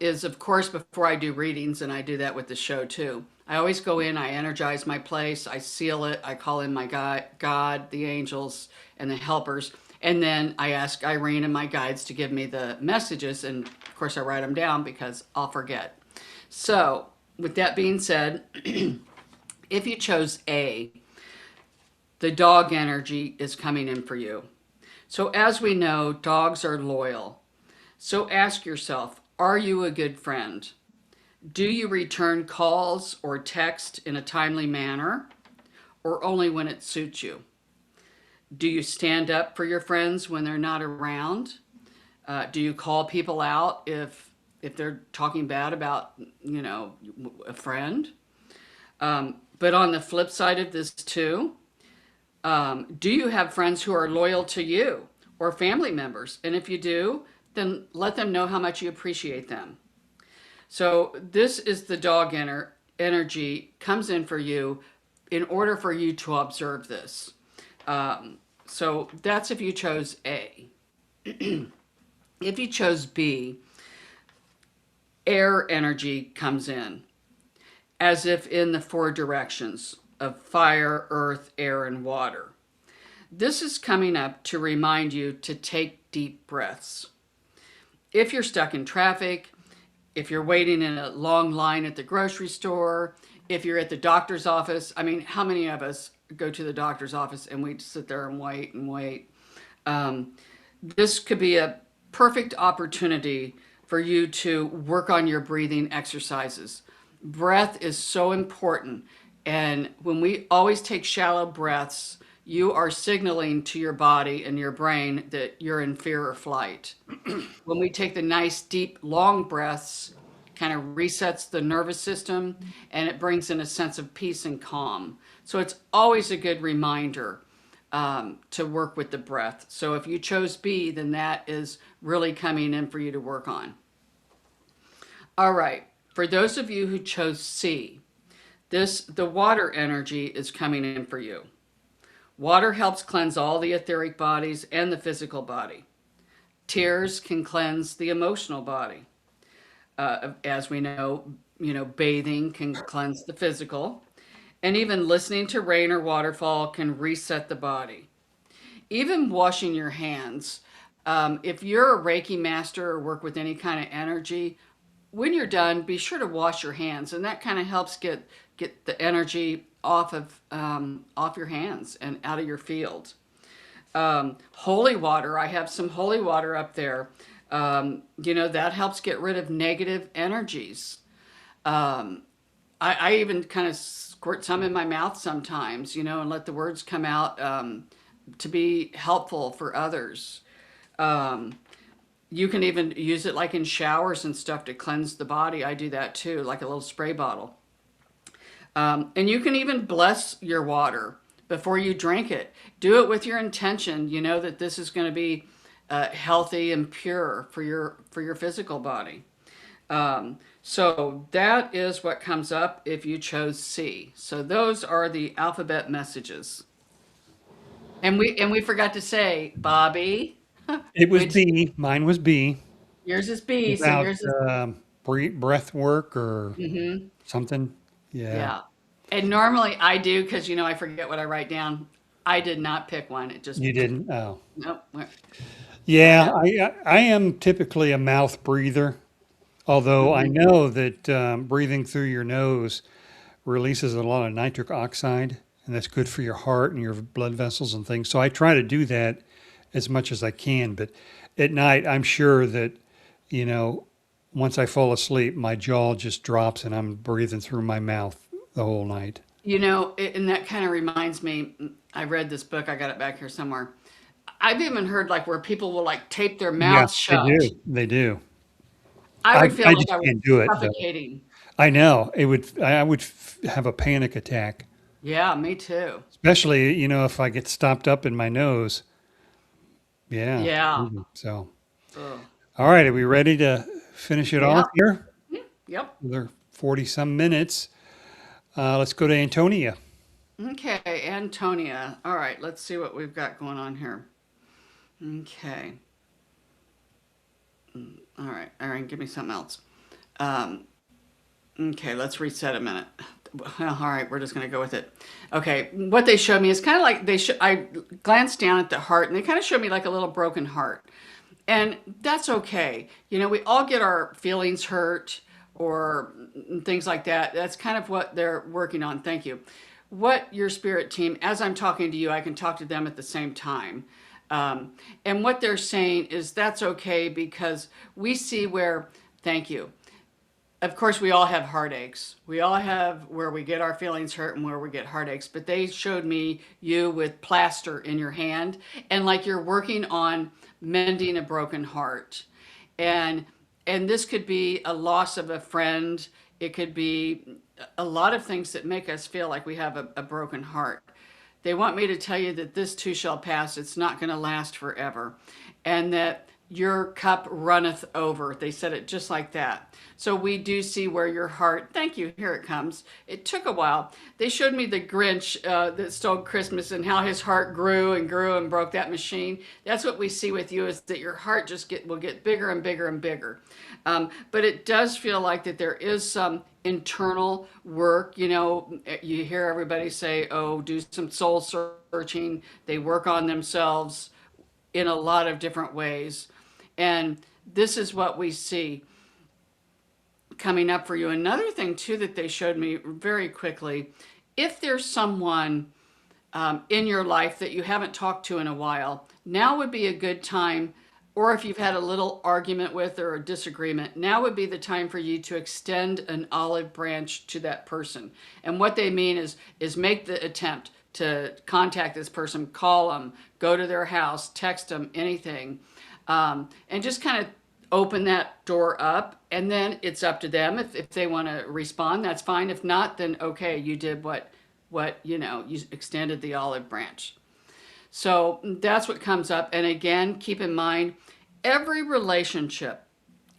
is, of course, before I do readings, and I do that with the show too. I always go in, I energize my place, I seal it, I call in my God, the angels, and the helpers, and then I ask Irene and my guides to give me the messages, and of course I write them down because I'll forget. So, with that being said, if you chose A, the dog energy is coming in for you. So, as we know, dogs are loyal. So, ask yourself, are you a good friend? Do you return calls or text in a timely manner or only when it suits you? Do you stand up for your friends when they're not around? Do you call people out if they're talking bad about, a friend? But on the flip side of this too, do you have friends who are loyal to you or family members? And if you do, then let them know how much you appreciate them. So this is the dog energy comes in for you in order for you to observe this. So that's if you chose A. If you chose B, air energy comes in, as if in the four directions of fire, earth, air, and water. This is coming up to remind you to take deep breaths. If you're stuck in traffic, if you're waiting in a long line at the grocery store, if you're at the doctor's office, I mean, how many of us go to the doctor's office and we sit there and wait and wait? This could be a perfect opportunity for you to work on your breathing exercises. Breath is so important. And when we always take shallow breaths, you are signaling to your body and your brain that you're in fear or flight. When we take the nice, deep, long breaths, kind of resets the nervous system and it brings in a sense of peace and calm. So it's always a good reminder to work with the breath. So if you chose B, then that is really coming in for you to work on. All right. For those of you who chose C, the water energy is coming in for you. Water helps cleanse all the etheric bodies and the physical body. Tears can cleanse the emotional body. As we know, bathing can cleanse the physical. And even listening to rain or waterfall can reset the body. Even washing your hands. If you're a Reiki master or work with any kind of energy, when you're done, be sure to wash your hands, and that kind of helps get the energy off your hands and out of your field. Holy water, I have some holy water up there. That helps get rid of negative energies. I even kind of squirt some in my mouth sometimes, and let the words come out to be helpful for others. Um, you can even use it like in showers and stuff to cleanse the body. I do that too, like a little spray bottle. And you can even bless your water before you drink it. Do it with your intention, that this is going to be healthy and pure for your physical body. So that is what comes up if you chose C. So those are the alphabet messages. And we forgot to say, Bobby, It was which B. Mine was B. yours is B, so About yours is breath work or hmm something. Yeah. yeah. And normally I do because I forget what I write down. I did not pick one. It just You didn't? Oh. nope. I Yeah, got I am typically a mouth breather, although I hmm know that breathing through your nose releases a lot of nitric oxide, and that's good for your heart and your blood vessels and things. So I try to do that as much as I can. But at night, I'm sure that, you know, once I fall asleep, my jaw just drops and I'm breathing through my mouth the whole night. and that kind of reminds me. I read this book. I got it back here somewhere. I've even heard like where people will like tape their Yeah, mouth they shut. do. They do. I would feel I like just I was can't do it though. suffocating. I know it would. I would have a panic attack, Yeah, me too. especially if I get stopped up in my nose. Yeah. Yeah. Mhm. So, Ugh. all right, are we ready to finish it Yeah. off here? Yep. Another 40 some minutes. Let's go to Antonia. Okay, Antonia. All right, let's see what we've got going on here. Okay. All right, Aaron, give me something else. Um, okay, let's reset a minute. Well, all right, we're just going to go with it. Okay, what they showed me is kind of like I glanced down at the heart and they kind of showed me like a little broken heart. And that's okay. We all get our feelings hurt or things like that. That's kind of what they're working on. Thank you. What your spirit team, as I'm talking to you, I can talk to them at the same time. And what they're saying is that's okay because we see where, thank you. Of course, we all have heartaches. We all have where we get our feelings hurt and where we get heartaches. But they showed me you with plaster in your hand and like you're working on mending a broken heart. And and this could be a loss of a friend. It could be a lot of things that make us feel like we have a broken heart. They want me to tell you that this too shall pass. It's not going to last forever. And that your cup runneth over. They said it just like that. So we do see where your heart, thank you, here it comes. It took a while. They showed me the Grinch that stole Christmas and how his heart grew and broke that machine. That's what we see with you is that your heart will get bigger and bigger and bigger. But it does feel like that there is some internal work. You hear everybody say, oh, do some soul searching. They work on themselves in a lot of different ways. And this is what we see coming up for you. Another thing, too, that they showed me very quickly if there's someone in your life that you haven't talked to in a while, now would be a good time. Or if you've had a little argument with or a disagreement, now would be the time for you to extend an olive branch to that person. And what they mean is make the attempt to contact this person, call them, go to their house, text them, anything, and just kind of open that door up. And then it's up to them if they want to respond. That's fine. If not, then okay, you did what you extended the olive branch. So that's what comes up. And again, keep in mind, every relationship,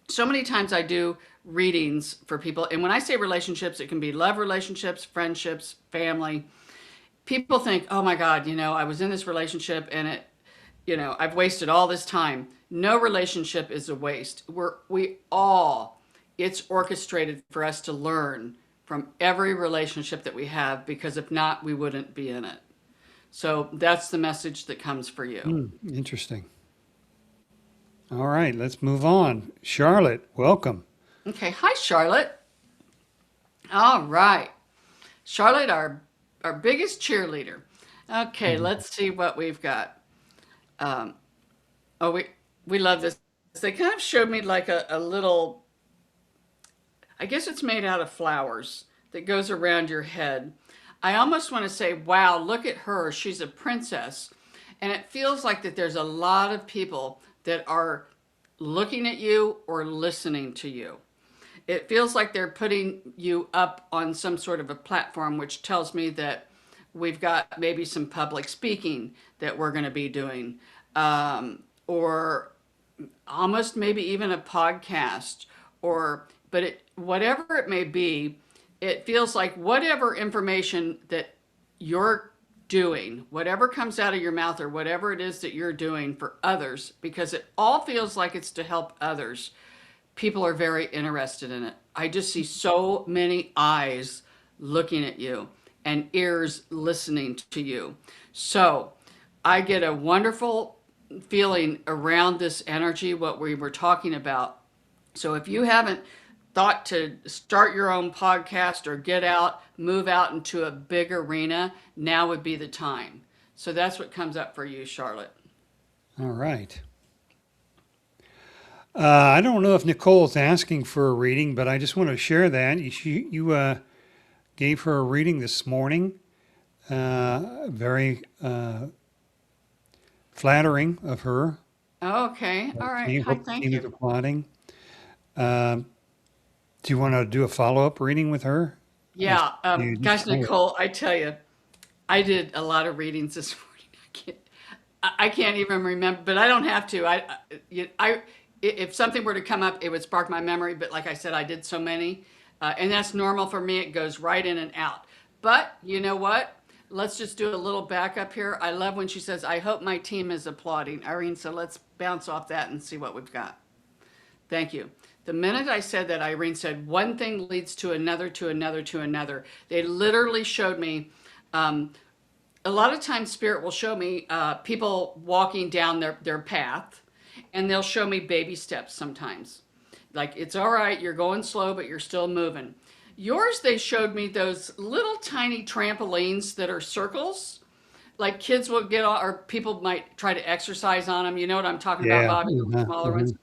so many times I do readings for people. And when I say relationships, it can be love relationships, friendships, family. People think, oh my God, I was in this relationship and I've wasted all this time. No relationship is a waste. It's orchestrated for us to learn from every relationship that we have because if not, we wouldn't be in it. So that's the message that comes for you. Interesting. All right, let's move on. Charlotte, welcome. Okay. Hi, Charlotte. All right. Charlotte, our biggest cheerleader. Okay. Mhm. Let's see what we've got. Um, oh, we love this. They kind of showed me like a little, I guess it's made out of flowers. that goes around your head. I almost want to say, wow, look at her. She's a princess. And it feels like that there's a lot of people that are looking at you or listening to you. It feels like they're putting you up on some sort of a platform, which tells me that we've got maybe some public speaking that we're going to be doing, or almost maybe even a podcast, or but whatever it may be, it feels like whatever information that you're doing, whatever comes out of your mouth or whatever it is that you're doing for others, because it all feels like it's to help others, people are very interested in it. I just see so many eyes looking at you and ears listening to you. So I get a wonderful feeling around this energy, what we were talking about. So if you haven't thought to start your own podcast or get out, move out into a big arena, now would be the time. So that's what comes up for you, Charlotte. All right. I don't know if Nicole's asking for a reading, but I just want to share that. You gave her a reading this morning. Very flattering of her. Okay. All right. Hi, thank Team is you. applauding. Do you want to do a follow-up reading with her? Yeah. You just Gosh, told her. Nicole, I tell you, I did a lot of readings this morning. I can't even remember, but I don't have to. If something were to come up, it would spark my memory. But like I said, I did so many, and that's normal for me. It goes right in and out. But you know what? Let's just do a little backup here. I love when she says, "I hope my team is applauding," Irene. So let's bounce off that and see what we've got. Thank you. The minute I said that, Irene said, one thing leads to another, to another, to another. They literally showed me, a lot of times Spirit will show me people walking down their path, and they'll show me baby steps sometimes. Like, it's all right, you're going slow, but you're still moving. Yours, they showed me those little tiny trampolines that are circles. Like kids will get on, or people might try to exercise on them. You know what I'm talking about, Yeah. Bobby, the Uh-huh, smaller uh-huh. ones.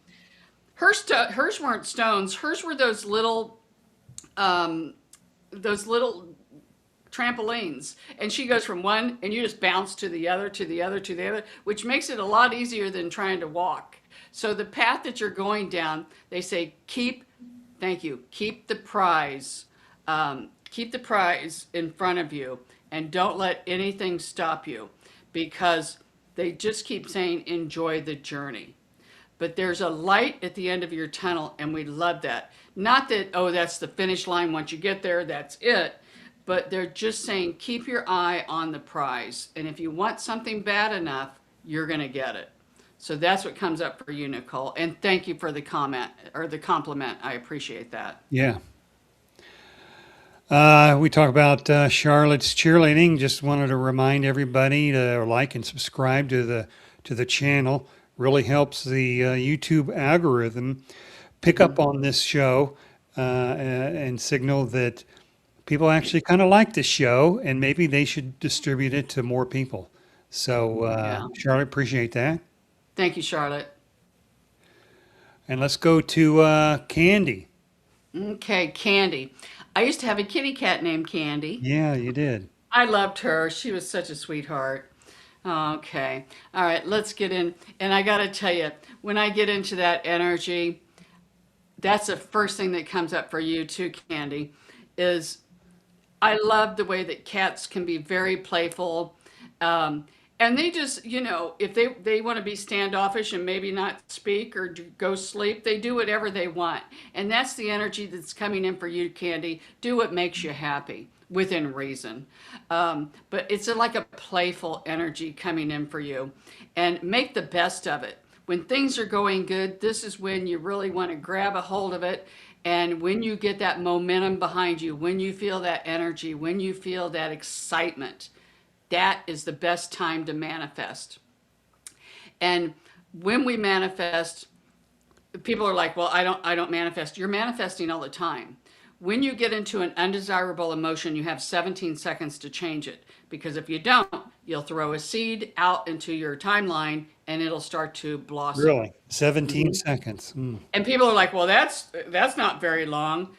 Hers weren't stones. Hers were um, those little trampolines, and she goes from one, and you just bounce to the other, to the other, to the other, which makes it a lot easier than trying to walk. So the path that you're going down, they say, thank you, keep the prize in front of you, and don't let anything stop you, because they just keep saying, enjoy the journey. But there's a light at the end of your tunnel, and we love that. Not that, oh, that's the finish line. Once you get there, that's it. But they're just saying, keep your eye on the prize. And if you want something bad enough, you're going to get it. So that's what comes up for you, Nicole. And thank you for the comment or the compliment. I appreciate that. Yeah. We talk about Charlotte's cheerleading. Just wanted to remind everybody to like and subscribe to the channel. Really helps the YouTube algorithm pick up on this show and signal that people actually kind of like this show, and maybe they should distribute it to more people. So, Yeah. Charlotte, appreciate that. Thank you, Charlotte. And let's go to Candy. Okay, Candy. I used to have a kitty cat named Candy. Yeah, you did. I loved her. She was such a sweetheart. Okay. All right, let's get in. And I got to tell you, when I get into that energy, that's the first thing that comes up for you too, Candy, is I love the way that cats can be very playful. And they just, if they want to be standoffish and maybe not speak or go sleep, they do whatever they want. And that's the energy that's coming in for you, Candy. Do what makes you happy within reason. But it's like a playful energy coming in for you. And make the best of it. When things are going good, this is when you really want to grab a hold of it. And when you get that momentum behind you, when you feel that energy, when you feel that excitement, that is the best time to manifest. And when we manifest, people are like, well, I don't manifest. You're manifesting all the time. When you get into an undesirable emotion, you have 17 seconds to change it. Because if you don't, you'll throw a seed out into your timeline and it'll start to blossom. Really? 17 seconds. Mm. And people are like, well, that's not very long.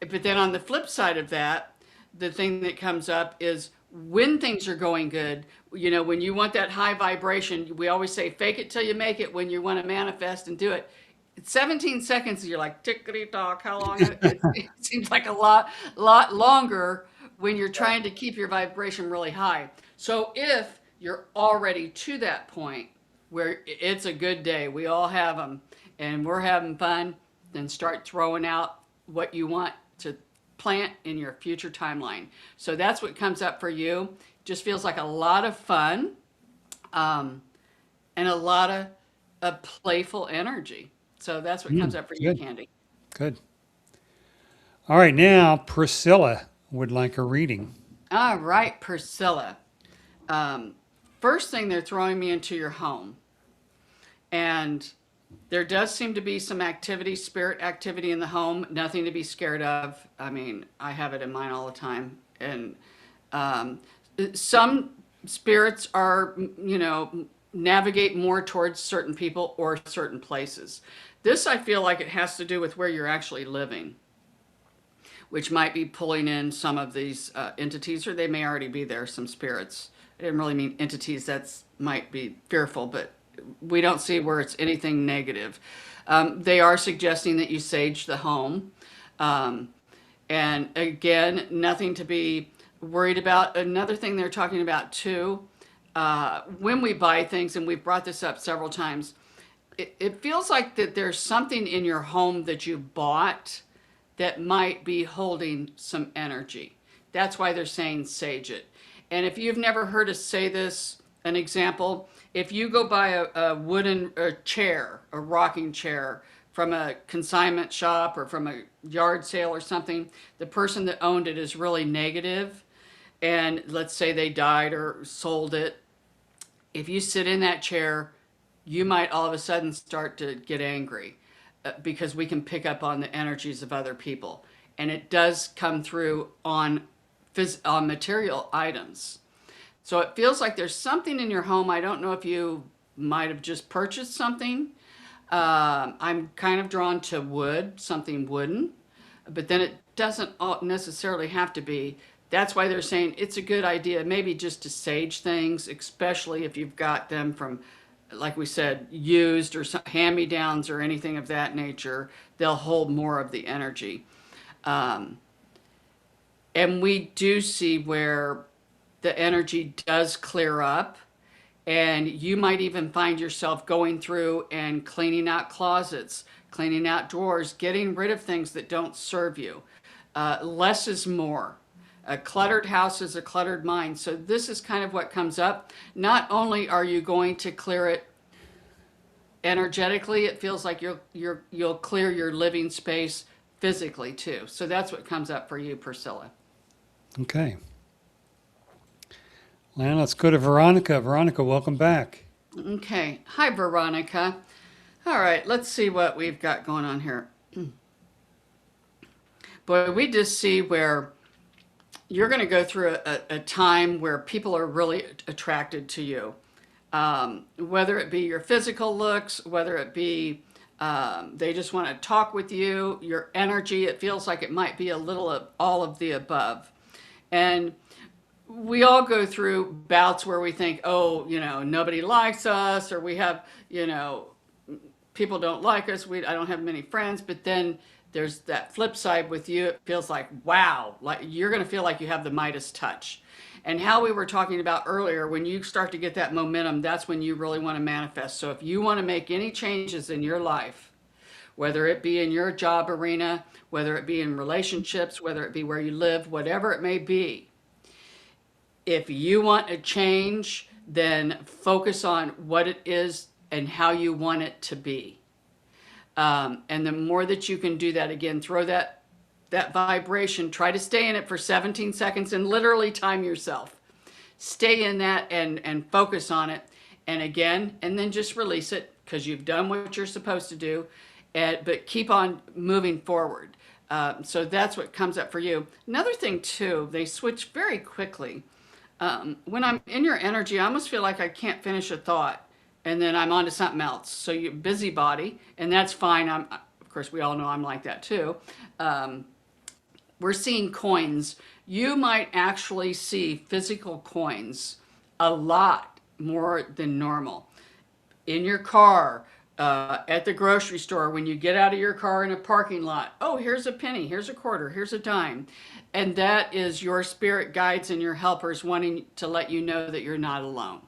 But then on the flip side of that, the thing that comes up is when things are going good, when you want that high vibration, we always say fake it till you make it when you want to manifest and do it. It's 17 seconds, you're like tickety tock. How long? It seems like a lot longer when you're trying to keep your vibration really high. So if you're already to that point where it's a good day, we all have them, and we're having fun, then start throwing out what you want to plant in your future timeline. So that's what comes up for you. Just feels like a lot of fun, and a lot of playful energy. So that's what comes up for you, Good. Candy. Good. All right. Now, Priscilla would like a reading. All right, Priscilla. Um, First thing, they're throwing me into your home. And there does seem to be some activity, spirit activity in the home, nothing to be scared of. I mean, I have it in mine all the time. And um, some spirits are, navigate more towards certain people or certain places. This, I feel like it has to do with where you're actually living, which might be pulling in some of these entities, or they may already be there, some spirits. I didn't really mean entities, that's might be fearful, but we don't see where it's anything negative. They are suggesting that you sage the home. Um, and again, nothing to be worried about. Another thing they're talking about too, when we buy things, and we've brought this up several times, it feels like that there's something in your home that you bought that might be holding some energy. That's why they're saying sage it. And if you've never heard us say this, an example, if you go buy a wooden chair, a rocking chair from a consignment shop or from a yard sale or something, the person that owned it is really negative, and let's say they died or sold it, if you sit in that chair, you might all of a sudden start to get angry because we can pick up on the energies of other people. And it does come through on material items. So it feels like there's something in your home. I don't know if you might have just purchased something. I'm kind of drawn to wood, something wooden, but then it doesn't necessarily have to be. That's why they're saying it's a good idea, maybe just to sage things, especially if you've got them from, like we said, used or hand-me-downs or anything of that nature. They'll hold more of the energy. Um, and we do see where the energy does clear up, and you might even find yourself going through and cleaning out closets, cleaning out drawers, getting rid of things that don't serve you. Less is more. A cluttered house is a cluttered mind. So this is kind of what comes up. Not only are you going to clear it energetically, it feels like you'll clear your living space physically too. So that's what comes up for you, Priscilla. Okay. Now let's go to Veronica. Veronica, welcome back. Okay. Hi, Veronica. All right, let's see what we've got going on here. Boy, we just see where you're going to go through a time where people are really attracted to you. Whether it be your physical looks, whether it be they just want to talk with you, your energy, it feels like it might be a little of all of the above. And we all go through bouts where we think, oh, nobody likes us, or we have, people don't like us. I don't have many friends. But then there's that flip side with you. It feels like, wow, like you're going to feel like you have the Midas touch. And how we were talking about earlier, when you start to get that momentum, that's when you really want to manifest. So if you want to make any changes in your life, whether it be in your job arena, whether it be in relationships, whether it be where you live, whatever it may be, if you want a change, then focus on what it is and how you want it to be. And the more that you can do that, again, throw that vibration, try to stay in it for 17 seconds and literally time yourself. Stay in that and focus on it. And again, and then just release it because you've done what you're supposed to do. But keep on moving forward. So that's what comes up for you. Another thing too, they switch very quickly. When I'm in your energy, I almost feel like I can't finish a thought, and then I'm on to something else. So you're busybody, and that's fine. Of course, we all know I'm like that too. we're seeing coins. You might actually see physical coins a lot more than normal in your car, at the grocery store, when you get out of your car in a parking lot. Oh, here's a penny, here's a quarter, here's a dime. And that is your spirit guides and your helpers wanting to let you know that you're not alone.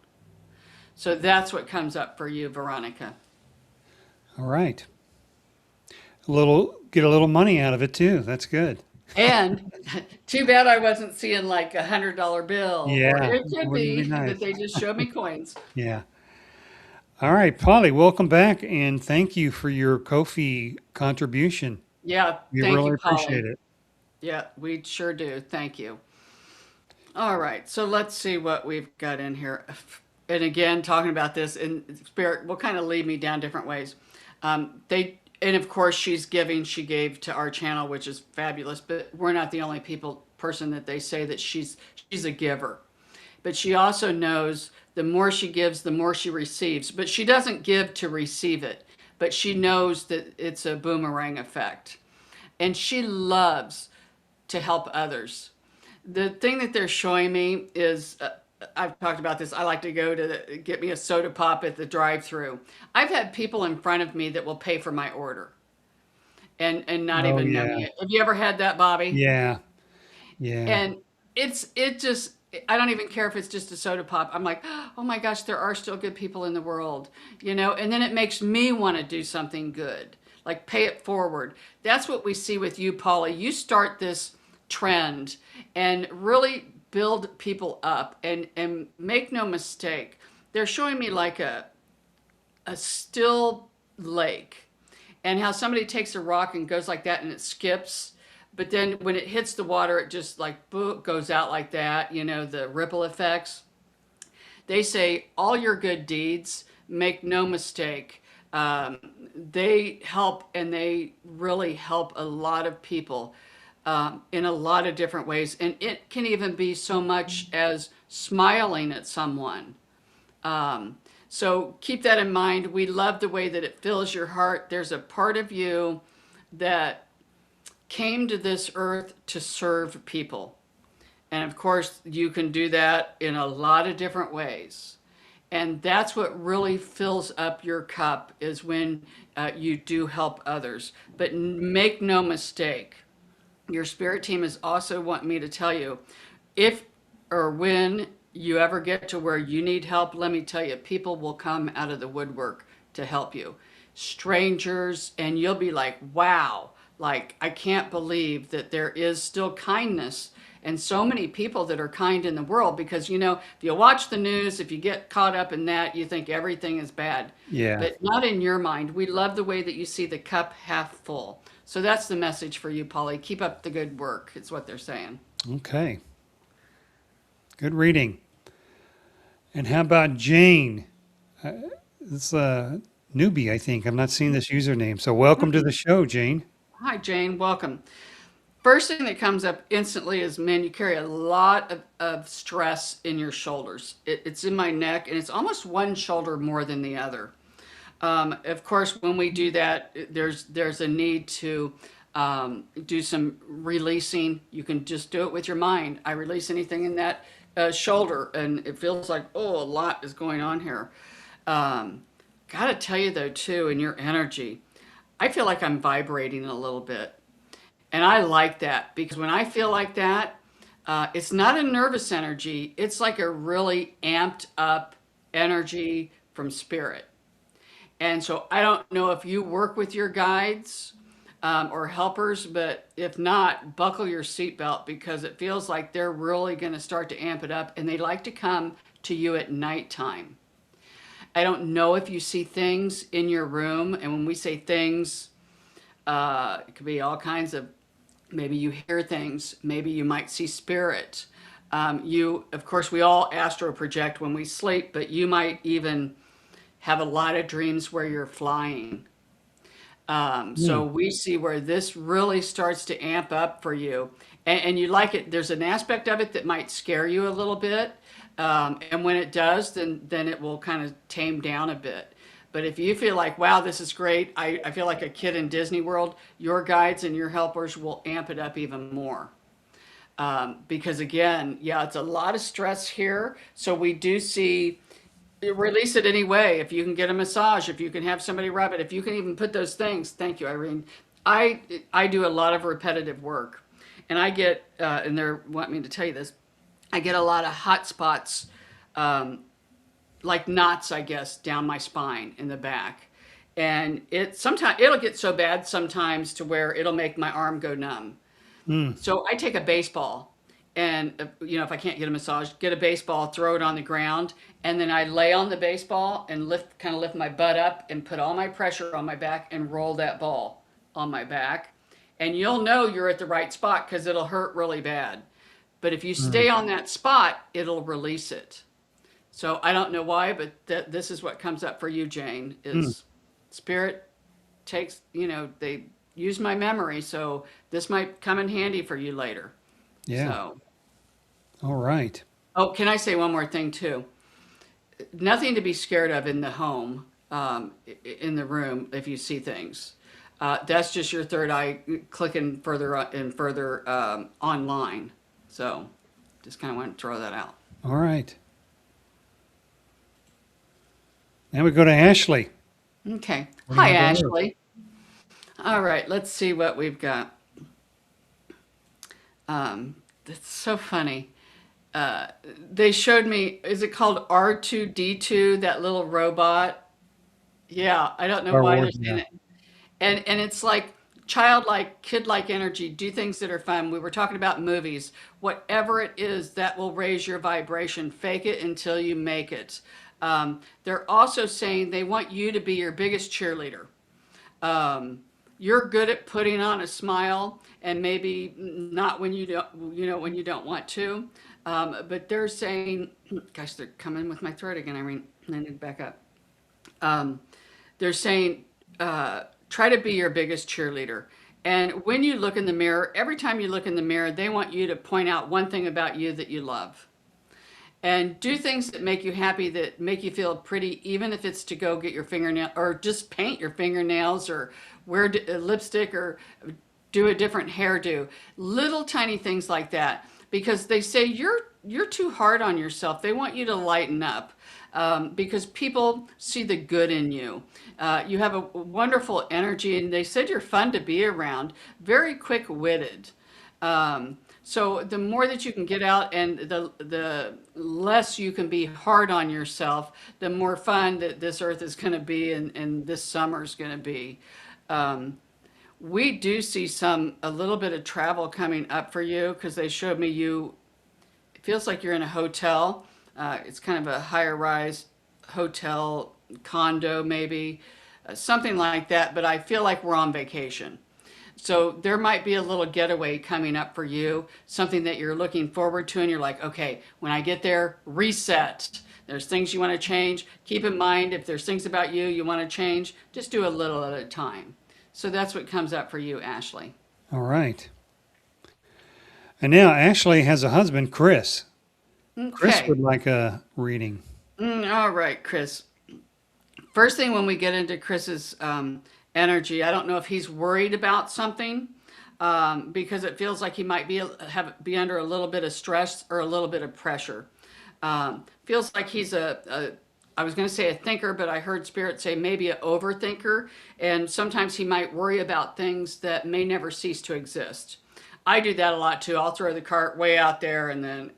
So that's what comes up for you, Veronica. All right. Get a little money out of it too. That's good. And too bad I wasn't seeing like $100 bill, or Yeah, it could wouldn't be be that nice. they just showed me coins. Yeah. All right, Polly, welcome back and thank you for your Kofi contribution. Yeah, We thank really you, appreciate Polly. it. Yeah, we sure do. Thank you. All right, so let's see what we've got in here. And again, talking about this in spirit will kind of lead me down different ways. And of course, she gave to our channel, which is fabulous. But we're not the only person that they say that she's a giver. But she also knows the more she gives, the more she receives. But she doesn't give to receive it. But she knows that it's a boomerang effect, and she loves to help others. The thing that they're showing me is, I've talked about this. I like to go to get me a soda pop at the drive-through. I've had people in front of me that will pay for my order and not Oh even know yeah. me. Have you ever had that, Bobby? Yeah. Yeah. And it just, I don't even care if it's just a soda pop. I'm like, oh my gosh, there are still good people in the world, and then it makes me want to do something good, like pay it forward. That's what we see with you, Paula. You start this trend and really build people up, and make no mistake, they're showing me like a still lake, and how somebody takes a rock and goes like that and it skips, but then when it hits the water it just like goes out like that, the ripple effects. They say all your good deeds, make no mistake, they help, and they really help a lot of people, in a lot of different ways, and it can even be so much as smiling at someone. So keep that in mind. We love the way that it fills your heart. There's a part of you that came to this earth to serve people. And of course, you can do that in a lot of different ways. And that's what really fills up your cup, is when you do help others. But make no mistake, your spirit team is also wanting me to tell you, if or when you ever get to where you need help, let me tell you, people will come out of the woodwork to help you. Strangers, and you'll be like, wow, like, I can't believe that there is still kindness and so many people that are kind in the world. Because, if you watch the news, if you get caught up in that, you think everything is bad. Yeah. But not in your mind. We love the way that you see the cup half full. So that's the message for you, Polly. Keep up the good work. It's what they're saying. Okay. Good reading. And how about Jane? This newbie, I think. I've not seen this username. So welcome to the show, Jane. Hi, Jane. Welcome. First thing that comes up instantly is, man, you carry a lot of stress in your shoulders. It's in my neck, and it's almost one shoulder more than the other. Of course, when we do that, there's a need to do some releasing. You can just do it with your mind. I release anything in that shoulder, and it feels like, oh, a lot is going on here. Gotta tell you though, too, in your energy, I feel like I'm vibrating a little bit. And I like that, because when I feel like that, it's not a nervous energy. It's like a really amped up energy from spirit. And so I don't know if you work with your guides, or helpers, but if not, buckle your seatbelt, because it feels like they're really going to start to amp it up, and they like to come to you at nighttime. I don't know if you see things in your room, and when we say things, it could be all kinds of, maybe you hear things, maybe you might see spirit. Of course, we all astro project when we sleep, but you might even have a lot of dreams where you're flying. So we see where this really starts to amp up for you, and you like it. There's an aspect of it that might scare you a little bit, and when it does, then it will kind of tame down a bit. But if you feel like, wow, this is great, I feel like a kid in Disney World, your guides and your helpers will amp it up even more. Because again, yeah, it's a lot of stress here. So we do see release it anyway. If you can get a massage, if you can have somebody rub it, if you can even put those things. Thank you, Irene. I do a lot of repetitive work, and I get and they want me to tell you this. I get a lot of hot spots, like knots, I guess, down my spine in the back, and it sometimes it'll get so bad sometimes to where it'll make my arm go numb. Mm. So I take a baseball and, if I can't get a massage, get a baseball, throw it on the ground, and then I lay on the baseball and kind of lift my butt up and put all my pressure on my back and roll that ball on my back. And you'll know you're at the right spot because it'll hurt really bad. But if you Mm. stay on that spot, it'll release it. So I don't know why, but this is what comes up for you, Jane, Mm. is spirit takes, they use my memory, so this might come in handy for you later. Yeah. So, All right. oh, can I say one more thing too? Nothing to be scared of in the home, in the room, if you see things. That's just your third eye clicking further and further online. So, just kind of want to throw that out. All right. Now we go to Ashley. Okay. What do you Hi, have to her? Ashley. All right, let's see what we've got. It's so funny. They showed me, is it called R2D2, that little robot? Yeah, I don't know Star why Wars. they're Yeah. saying it. And it's like childlike, kid-like energy. Do things that are fun. We were talking about movies. Whatever it is that will raise your vibration, fake it until you make it. They're also saying they want you to be your biggest cheerleader. Um, you're good at putting on a smile, and maybe not when you don't, when you don't want to. But they're saying, gosh, they're coming with my throat again. I mean, I need to back up. Um, they're saying, try to be your biggest cheerleader. And when you look in the mirror, every time you look in the mirror, they want you to point out one thing about you that you love. And do things that make you happy, that make you feel pretty, even if it's to go get your fingernail or just paint your fingernails or wear lipstick or do a different hairdo. Little tiny things like that, because they say you're too hard on yourself. They want you to lighten up. Because people see the good in you. You have a wonderful energy, and they said you're fun to be around, very quick-witted. So the more that you can get out and the less you can be hard on yourself, the more fun that this earth is going to be and this summer is going to be. Um, we do see a little bit of travel coming up for you because they showed me it feels like you're in a hotel. It's kind of a higher rise hotel, condo maybe, something like that. But I feel like we're on vacation. So there might be a little getaway coming up for you, something that you're looking forward to, and you're like, okay, when I get there, reset. There's things you want to change. Keep in mind, if there's things about you you want to change, just do a little at a time. So that's what comes up for you, Ashley. All right. And now Ashley has a husband, Chris. Chris Okay. would like a reading. All right, Chris. First thing when we get into Chris's energy, I don't know if he's worried about something because it feels like he might be under a little bit of stress or a little bit of pressure. Feels like he's I was going to say a thinker, but I heard Spirit say maybe an overthinker, and sometimes he might worry about things that may never cease to exist. I do that a lot too. I'll throw the cart way out there, and then,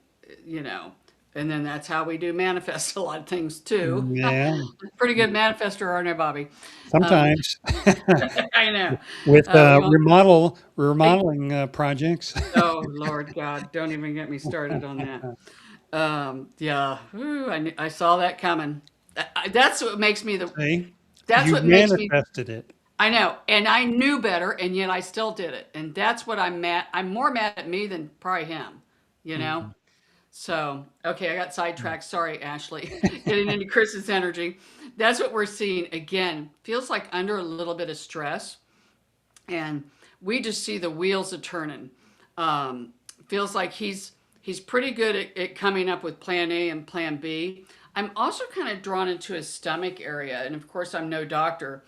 you know, and then that's how we do manifest a lot of things too. Yeah, Pretty good manifester, aren't I, Bobby? Um, sometimes I know. with We all, remodeling projects. oh, Lord God, don't even get me started on that. Yeah, ooh, I saw that coming. That's what makes me See, that's you what makes me, manifested it. I know, and I knew better, and yet I still did it. And that's what I'm mad. I'm more mad at me than probably him, you know? Mhm. So, okay, I got sidetracked. Sorry, Ashley. Getting into Chris's energy. That's what we're seeing. Again, feels like under a little bit of stress. And we just see the wheels a turning. Feels like he's pretty good at coming up with plan A and plan B. I'm also kind of drawn into his stomach area. And of course, I'm no doctor.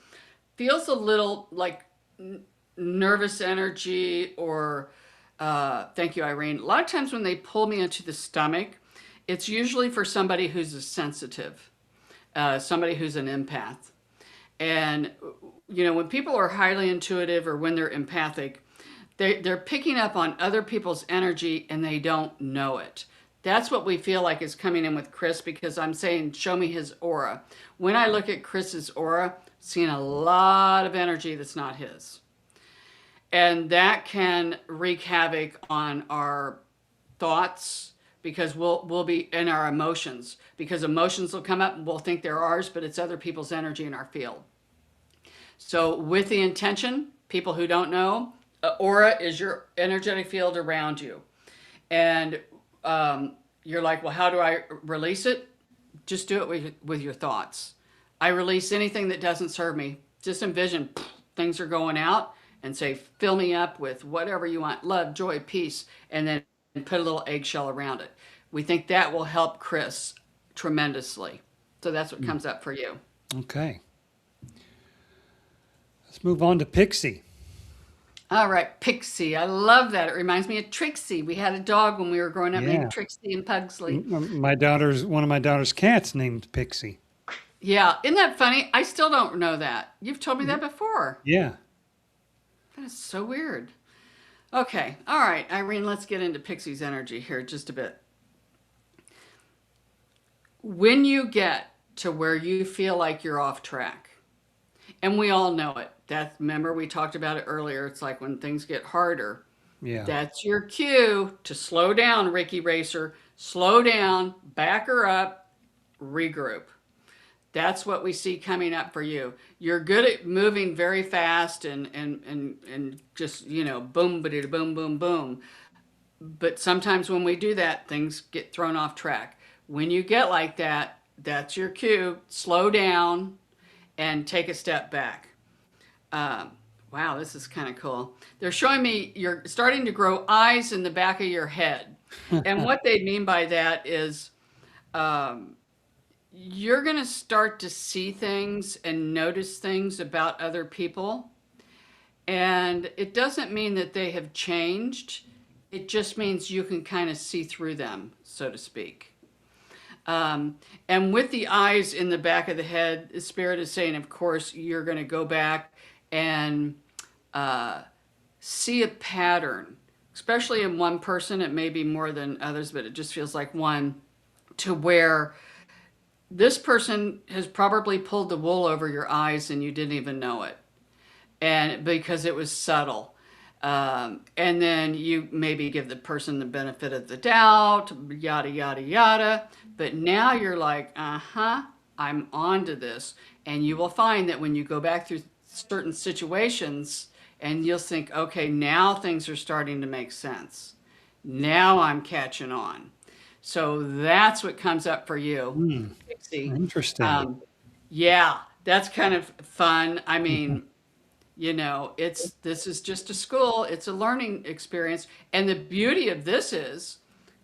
Feels a little like nervous energy or, thank you, Irene. A lot of times when they pull me into the stomach, it's usually for somebody who's a sensitive, somebody who's an empath. And, when people are highly intuitive or when they're empathic, they're picking up on other people's energy and they don't know it. That's what we feel like is coming in with Chris, because I'm saying, show me his aura. When I look at Chris's aura, seeing a lot of energy that's not his. And that can wreak havoc on our thoughts, because we'll be in our emotions, because emotions will come up and we'll think they're ours, but it's other people's energy in our field. So with the intention, people who don't know, aura is your energetic field around you. And you're like, well, how do I release it? Just do it with your thoughts. I release anything that doesn't serve me. Just envision things are going out and say, fill me up with whatever you want, love, joy, peace, and then put a little eggshell around it. We think that will help Chris tremendously. So that's what comes up for you. Okay. Let's move on to Pixie. All right, Pixie. I love that. It reminds me of Trixie. We had a dog when we were growing up Yeah. named Trixie and Pugsley. One of my daughter's cats named Pixie. Yeah, isn't that funny? I still don't know that. You've told me that before. Yeah. That is so weird. Okay, all right, Irene, let's get into Pixie's energy here just a bit. When you get to where you feel like you're off track, and we all know it. Remember, we talked about it earlier. It's like when things get harder. Yeah. That's your cue to slow down, Ricky Racer. Slow down, back her up, regroup. That's what we see coming up for you. You're good at moving very fast and just, boom, boom, boom, boom. But sometimes when we do that, things get thrown off track. When you get like that, that's your cue. Slow down and take a step back. Wow, this is kind of cool. They're showing me you're starting to grow eyes in the back of your head. And what they mean by that is you're going to start to see things and notice things about other people. And it doesn't mean that they have changed. It just means you can kind of see through them, so to speak. And with the eyes in the back of the head, the spirit is saying, of course, you're going to go back and see a pattern, especially in one person. It may be more than others, but it just feels like one, to where this person has probably pulled the wool over your eyes and you didn't even know it. And because it was subtle. And then you maybe give the person the benefit of the doubt, yada, yada, yada. But now you're like, I'm on to this. And you will find that when you go back through certain situations and you'll think, okay, now things are starting to make sense. Now I'm catching on. So that's what comes up for you, Pixie. Interesting. Yeah, that's kind of fun. I mean, this is just a school. It's a learning experience. And the beauty of this is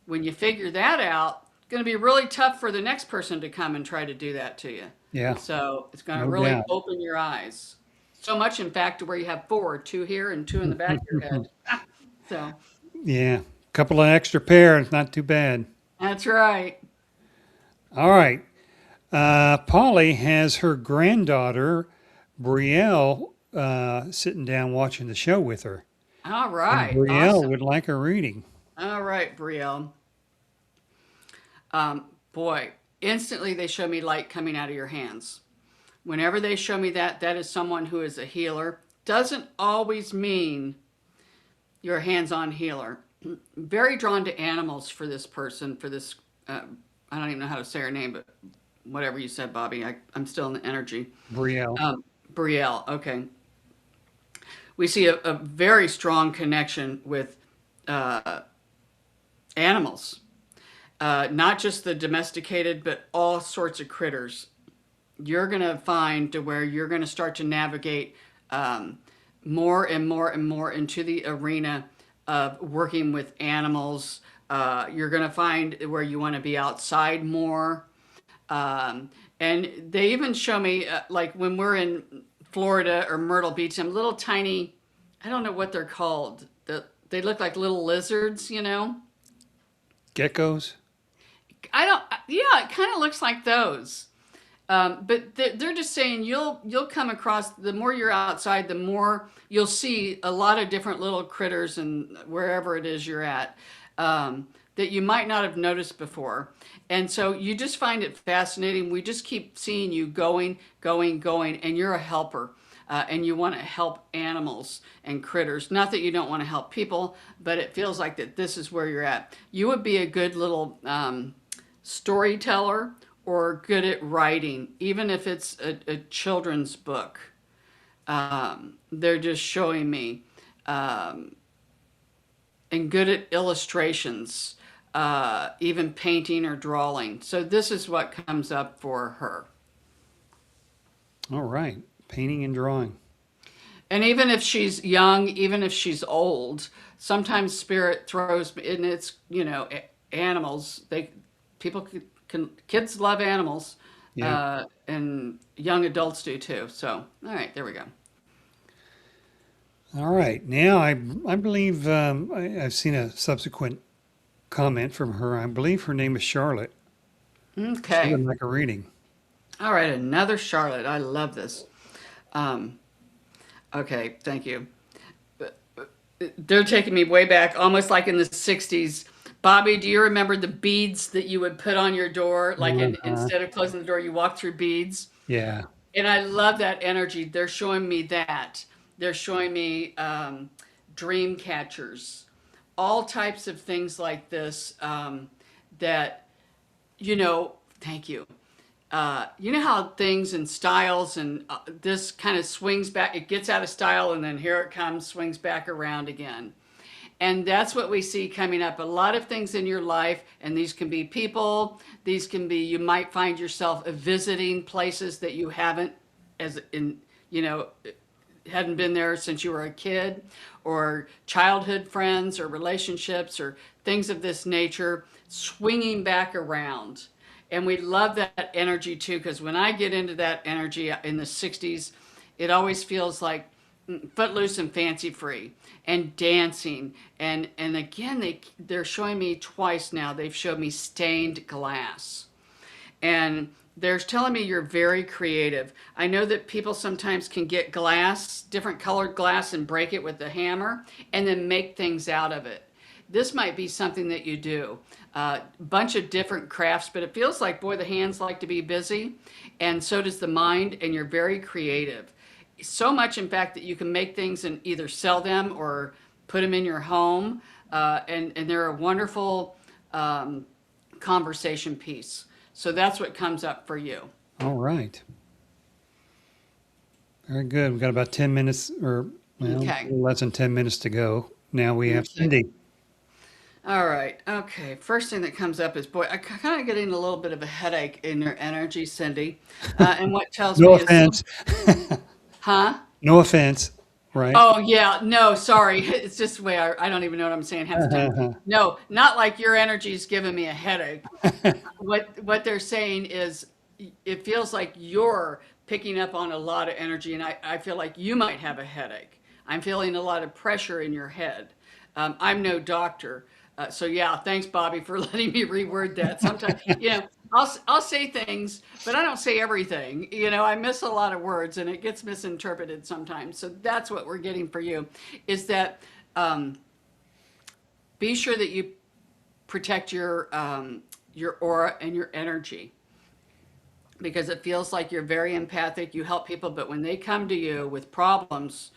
when you figure that out, it's going to be really tough for the next person to come and try to do that to you. Yeah. So it's going to No really doubt. open your eyes. So much, in fact, to where you have 4, 2 here and 2 in the back of your head. So Yeah. Couple of extra pairs, not too bad. that's right. All right. Polly has her granddaughter, Brielle, sitting down watching the show with her. All And right. Brielle Awesome. would like a reading. All right, Brielle. Boy, instantly they show me light coming out of your hands. Whenever they show me that, that is someone who is a healer. Doesn't always mean you're a hands-on healer. Very drawn to animals for this person, for this, I don't even know how to say her name, but whatever you said, Bobby, I'm still in the energy. Brielle. Brielle, okay. We see a very strong connection with animals. Not just the domesticated, but all sorts of critters. You're going to find to where you're going to start to navigate more and more and more into the arena of working with animals. You're going to find where you want to be outside more. Um, and they even show me, like when we're in Florida or Myrtle Beach, some little tiny, I don't know what they're called. They look like little lizards, you know? Geckos? I don't, yeah, it kind of looks like those. But they're just saying you'll come across, the more you're outside, the more you'll see a lot of different little critters and wherever it is you're at, that you might not have noticed before. And so you just find it fascinating. We just keep seeing you going, going, going, and you're a helper. And you want to help animals and critters. Not that you don't want to help people, but it feels like that this is where you're at. You would be a good little storyteller or good at writing, even if it's a children's book. They're just showing me, and good at illustrations, even painting or drawing. So this is what comes up for her. All right. Painting and drawing. And even if she's young, even if she's old, sometimes spirit throws, and it's, animals. People kids love animals, Yeah. and young adults do too. So, all right, there we go. All right. Now, I believe I've seen a subsequent comment from her. I believe her name is Charlotte. She would Okay. like a reading. All right, another Charlotte. I love this. Um, okay, thank you. They're taking me way back, almost like in the 60s. Bobby, do you remember the beads that you would put on your door? Like Uh-huh. instead of closing the door, you walk through beads? Yeah. And I love that energy. They're showing me that. They're showing me dream catchers, all types of things like this, that, thank you. You know how things and styles and this kind of swings back, it gets out of style and then here it comes, swings back around again. And that's what we see coming up. A lot of things in your life, and these can be people, these can be, you might find yourself visiting places that you haven't, as in, you know, hadn't been there since you were a kid, or childhood friends, or relationships, or things of this nature, swinging back around. And we love that energy too, because when I get into that energy in the 60s, it always feels like footloose and fancy free and dancing. And again, they're showing me twice now, they've showed me stained glass. And they're telling me you're very creative. I know that people sometimes can get glass, different colored glass, and break it with a hammer and then make things out of it. This might be something that you do. A bunch of different crafts, but it feels like, boy, the hands like to be busy, and so does the mind, and you're very creative. So much, in fact, that you can make things and either sell them or put them in your home, and they're a wonderful conversation piece. So that's what comes up for you. All right. Very good. We've got about 10 minutes, or well, a Okay. little less than 10 minutes to go. Now we have Okay. Cindy. All right. Okay. First thing that comes up is, boy, I kind of getting a little bit of a headache in your energy, Cindy. And what tells No me is, offense. huh? No offense, right? Oh yeah, no, sorry. It's just the way I don't even know what I'm saying half the time. No, not like your energy's giving me a headache. What they're saying is it feels like you're picking up on a lot of energy, and I feel like you might have a headache. I'm feeling a lot of pressure in your head. I'm no doctor. So yeah, thanks, Bobby, for letting me reword that. Sometimes, I'll say things, but I don't say everything. I miss a lot of words, and it gets misinterpreted sometimes. So that's what we're getting for you, is that be sure that you protect your aura and your energy, because it feels like you're very empathic. You help people, but when they come to you with problems,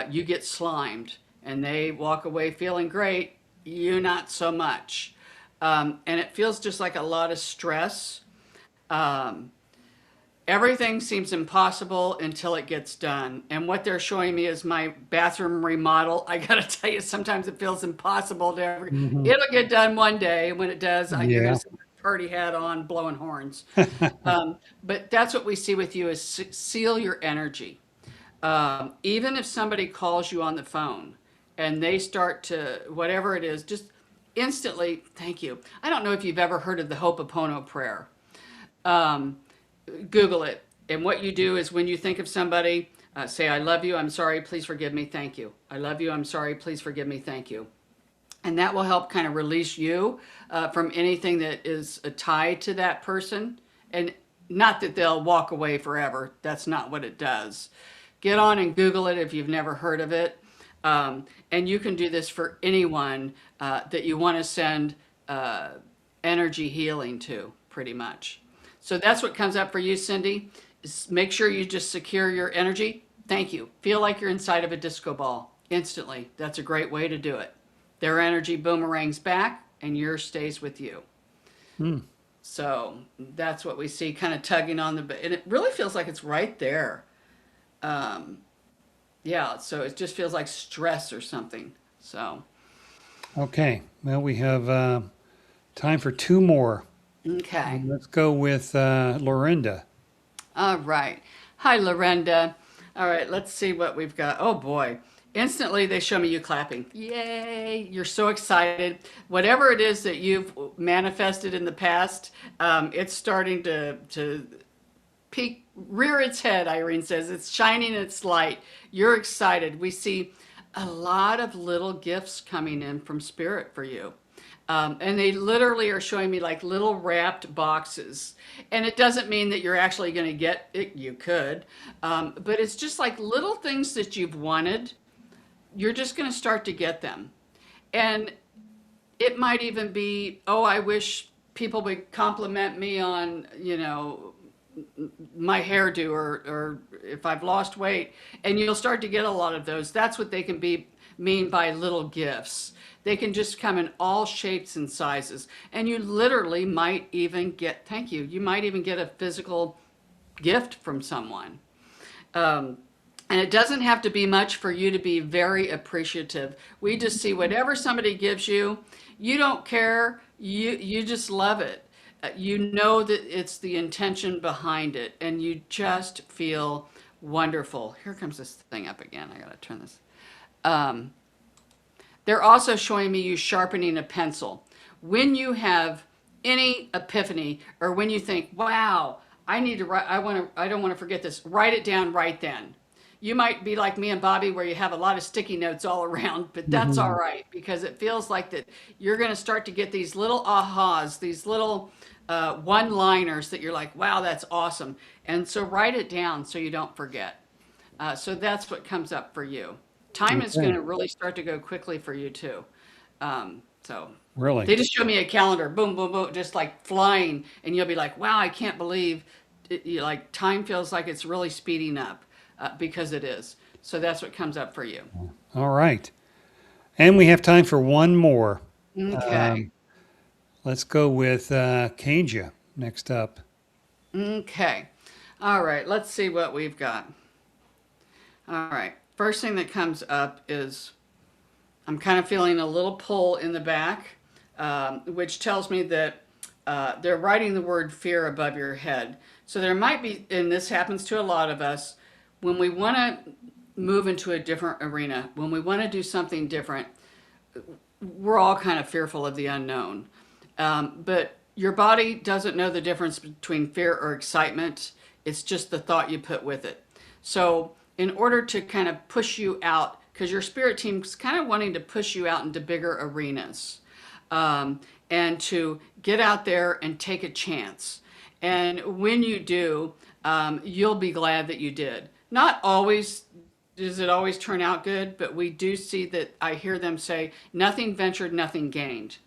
you get slimed, and they walk away feeling great. You not so much. And it feels just like a lot of stress. Um, Everything seems impossible until it gets done. And what they're showing me is my bathroom remodel. I got to tell you, sometimes it feels impossible to ever. Hmm. It'll get done one day. And when it does, you're going Yeah. to see my party hat on, blowing horns. But that's what we see with you, is seal your energy. Even if somebody calls you on the phone and they start to, whatever it is, just instantly, thank you. I don't know if you've ever heard of the Ho'oponopono prayer. um, Google it. And what you do is when you think of somebody, say, I love you, I'm sorry, please forgive me, thank you. I love you, I'm sorry, please forgive me, thank you. And that will help kind of release you from anything that is tied to that person. And not that they'll walk away forever. That's not what it does. Get on and Google it if you've never heard of it. And you can do this for anyone that you want to send energy healing to, pretty much. So that's what comes up for you, Cindy. Is make sure you just secure your energy. Thank you. Feel like you're inside of a disco ball instantly. That's a great way to do it. Their energy boomerangs back and yours stays with you. So that's what we see, kind of tugging on the, and it really feels like it's right there. Yeah, so it just feels like stress or something. So, Okay. Well, we have time for two more. okay. Let's go with Lorinda. All right. Hi, Lorenda. All right, let's see what we've got. Oh boy. Instantly, they show me you clapping. Yay! You're so excited. Whatever it is that you've manifested in the past, it's starting to peak, rear its head, Irene says. It's shining its light. You're excited. We see a lot of little gifts coming in from Spirit for you. And they literally are showing me like little wrapped boxes. And it doesn't mean that you're actually going to get it. You could. But it's just like little things that you've wanted. You're just going to start to get them. And it might even be, oh, I wish people would compliment me on, my hairdo or if I've lost weight. And you'll start to get a lot of those. That's what they can mean by little gifts. They can just come in all shapes and sizes. And you literally might even get, thank you, you might even get a physical gift from someone. And it doesn't have to be much for you to be very appreciative. We just see whatever somebody gives you, you don't care, you just love it. You know that it's the intention behind it, and you just feel wonderful. Here comes this thing up again. I gotta turn this. They're also showing me you sharpening a pencil. When you have any epiphany, or when you think, wow, I need to write, I don't want to forget this, write it down right then. You might be like me and Bobby where you have a lot of sticky notes all around, but that's all right because it feels like that you're going to start to get these little ahas, these little one-liners that you're like, wow, that's awesome. And so write it down so you don't forget. So that's what comes up for you. Time is going to really start to go quickly for you too. So Really? they just show me a calendar, boom, boom, boom, just like flying, and you'll be like, wow, I can't believe it, like time feels like it's really speeding up. Because it is. So that's what comes up for you. All right. And we have time for one more. Okay. Let's go with Kaja next up. Okay. All right. Let's see what we've got. All right. First thing that comes up is I'm kind of feeling a little pull in the back, which tells me that they're writing the word fear above your head. So there might be, and this happens to a lot of us, when we want to move into a different arena, when we want to do something different, we're all kind of fearful of the unknown. But your body doesn't know the difference between fear or excitement. It's just the thought you put with it. So in order to kind of push you out, because your spirit team's kind of wanting to push you out into bigger arenas, and to get out there and take a chance. And when you do, you'll be glad that you did. Not always does it always turn out good, but we do see that I hear them say, nothing ventured, nothing gained.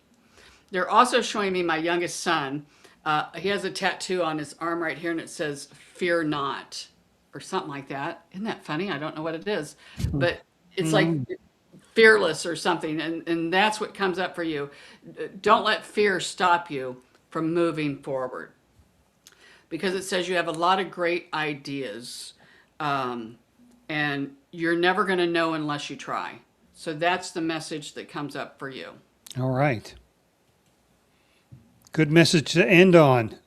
They're also showing me my youngest son. He has a tattoo on his arm right here, and it says, fear not, or something like that. Isn't that funny? I don't know what it is, but it's like fearless or something, and that's what comes up for you. Don't let fear stop you from moving forward, because it says you have a lot of great ideas. And you're never going to know unless you try. So that's the message that comes up for you. All right. Good message to end on.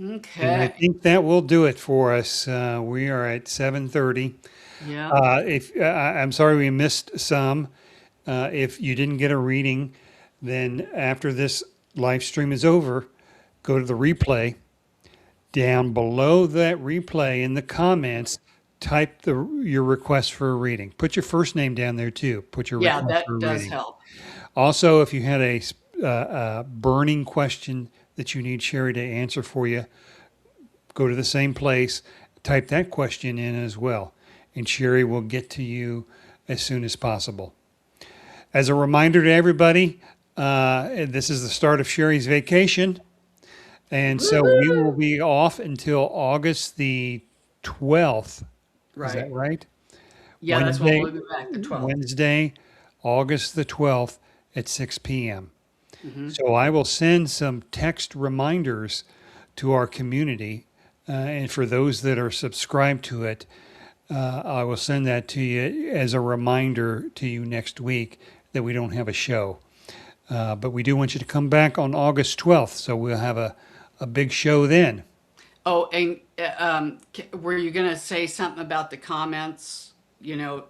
Okay. And I think that will do it for us. We are at 7:30. Yeah. I'm sorry we missed some. If you didn't get a reading, then after this live stream is over, go to the replay Down below that replay in the comments, type your request for a reading. Put your first name down there too. Put your Yeah, request for a that does reading. help. Also, if you had a burning question that you need Shari to answer for you, go to the same place, type that question in as well, and Shari will get to you as soon as possible. As a reminder to everybody, this is the start of Shari's vacation. And so we will Woo! be off until August the 12th. Is that Right. right? Yeah, that's when Wednesday, we'll be back, the 12th. Wednesday, August the 12th at 6 p.m. Hmm. So I will send some text reminders to our community. And for those that are subscribed to it, I will send that to you as a reminder to you next week that we don't have a show. But we do want you to come back on August 12th. So we'll have a big show then. Oh, and were you going to say something about the comments,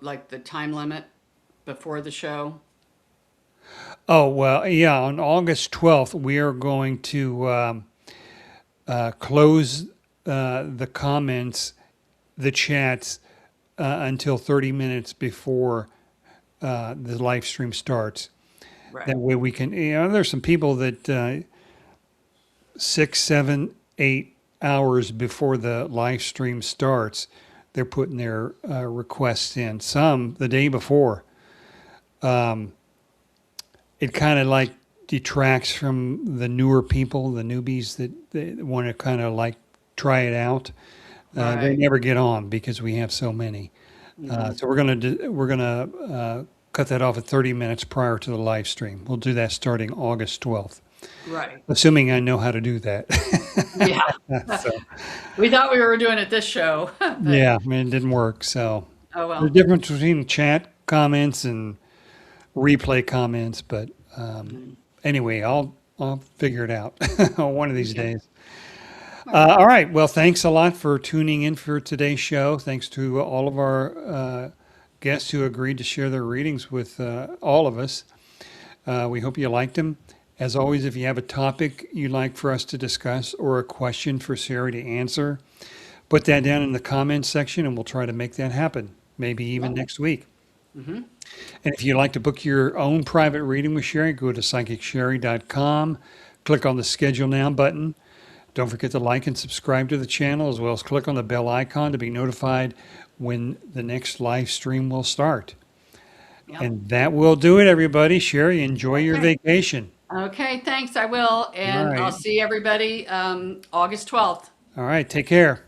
like the time limit before the show? Oh, well, yeah, on August 12th, we are going to close the comments, the chats, until 30 minutes before the live stream starts. Right. That way we can, there's some people that 6, 7, 8 hours before the live stream starts, they're putting their requests in. Some the day before. It kind of like detracts from the newer people, the newbies that want to kind of like try it out. They Right. never get on because we have so many. Hmm. So we're gonna cut that off at 30 minutes prior to the live stream. We'll do that starting August 12th, Right. assuming I know how to do that. Yeah. So We thought we were doing it this show, but yeah, I mean, it didn't work. So oh the well. difference between chat comments and replay comments, but Mm. anyway, I'll figure it out one of these Okay. days. All right. All right. Well, thanks a lot for tuning in for today's show. Thanks to all of our guests who agreed to share their readings with all of us. We hope you liked them. As always, if you have a topic you'd like for us to discuss or a question for Sarah to answer, put that down in the comments section and we'll try to make that happen, maybe even Lovely. next week. Hmm. And if you'd like to book your own private reading with Sherry, go to psychicshari.com, click on the Schedule Now button. Don't forget to like and subscribe to the channel, as well as click on the bell icon to be notified when the next live stream will start. Yep. And that will do it, everybody. Sherry, enjoy your Okay. vacation. Okay. Thanks. I will, All and I'll right. see everybody August 12th. All right. Take care.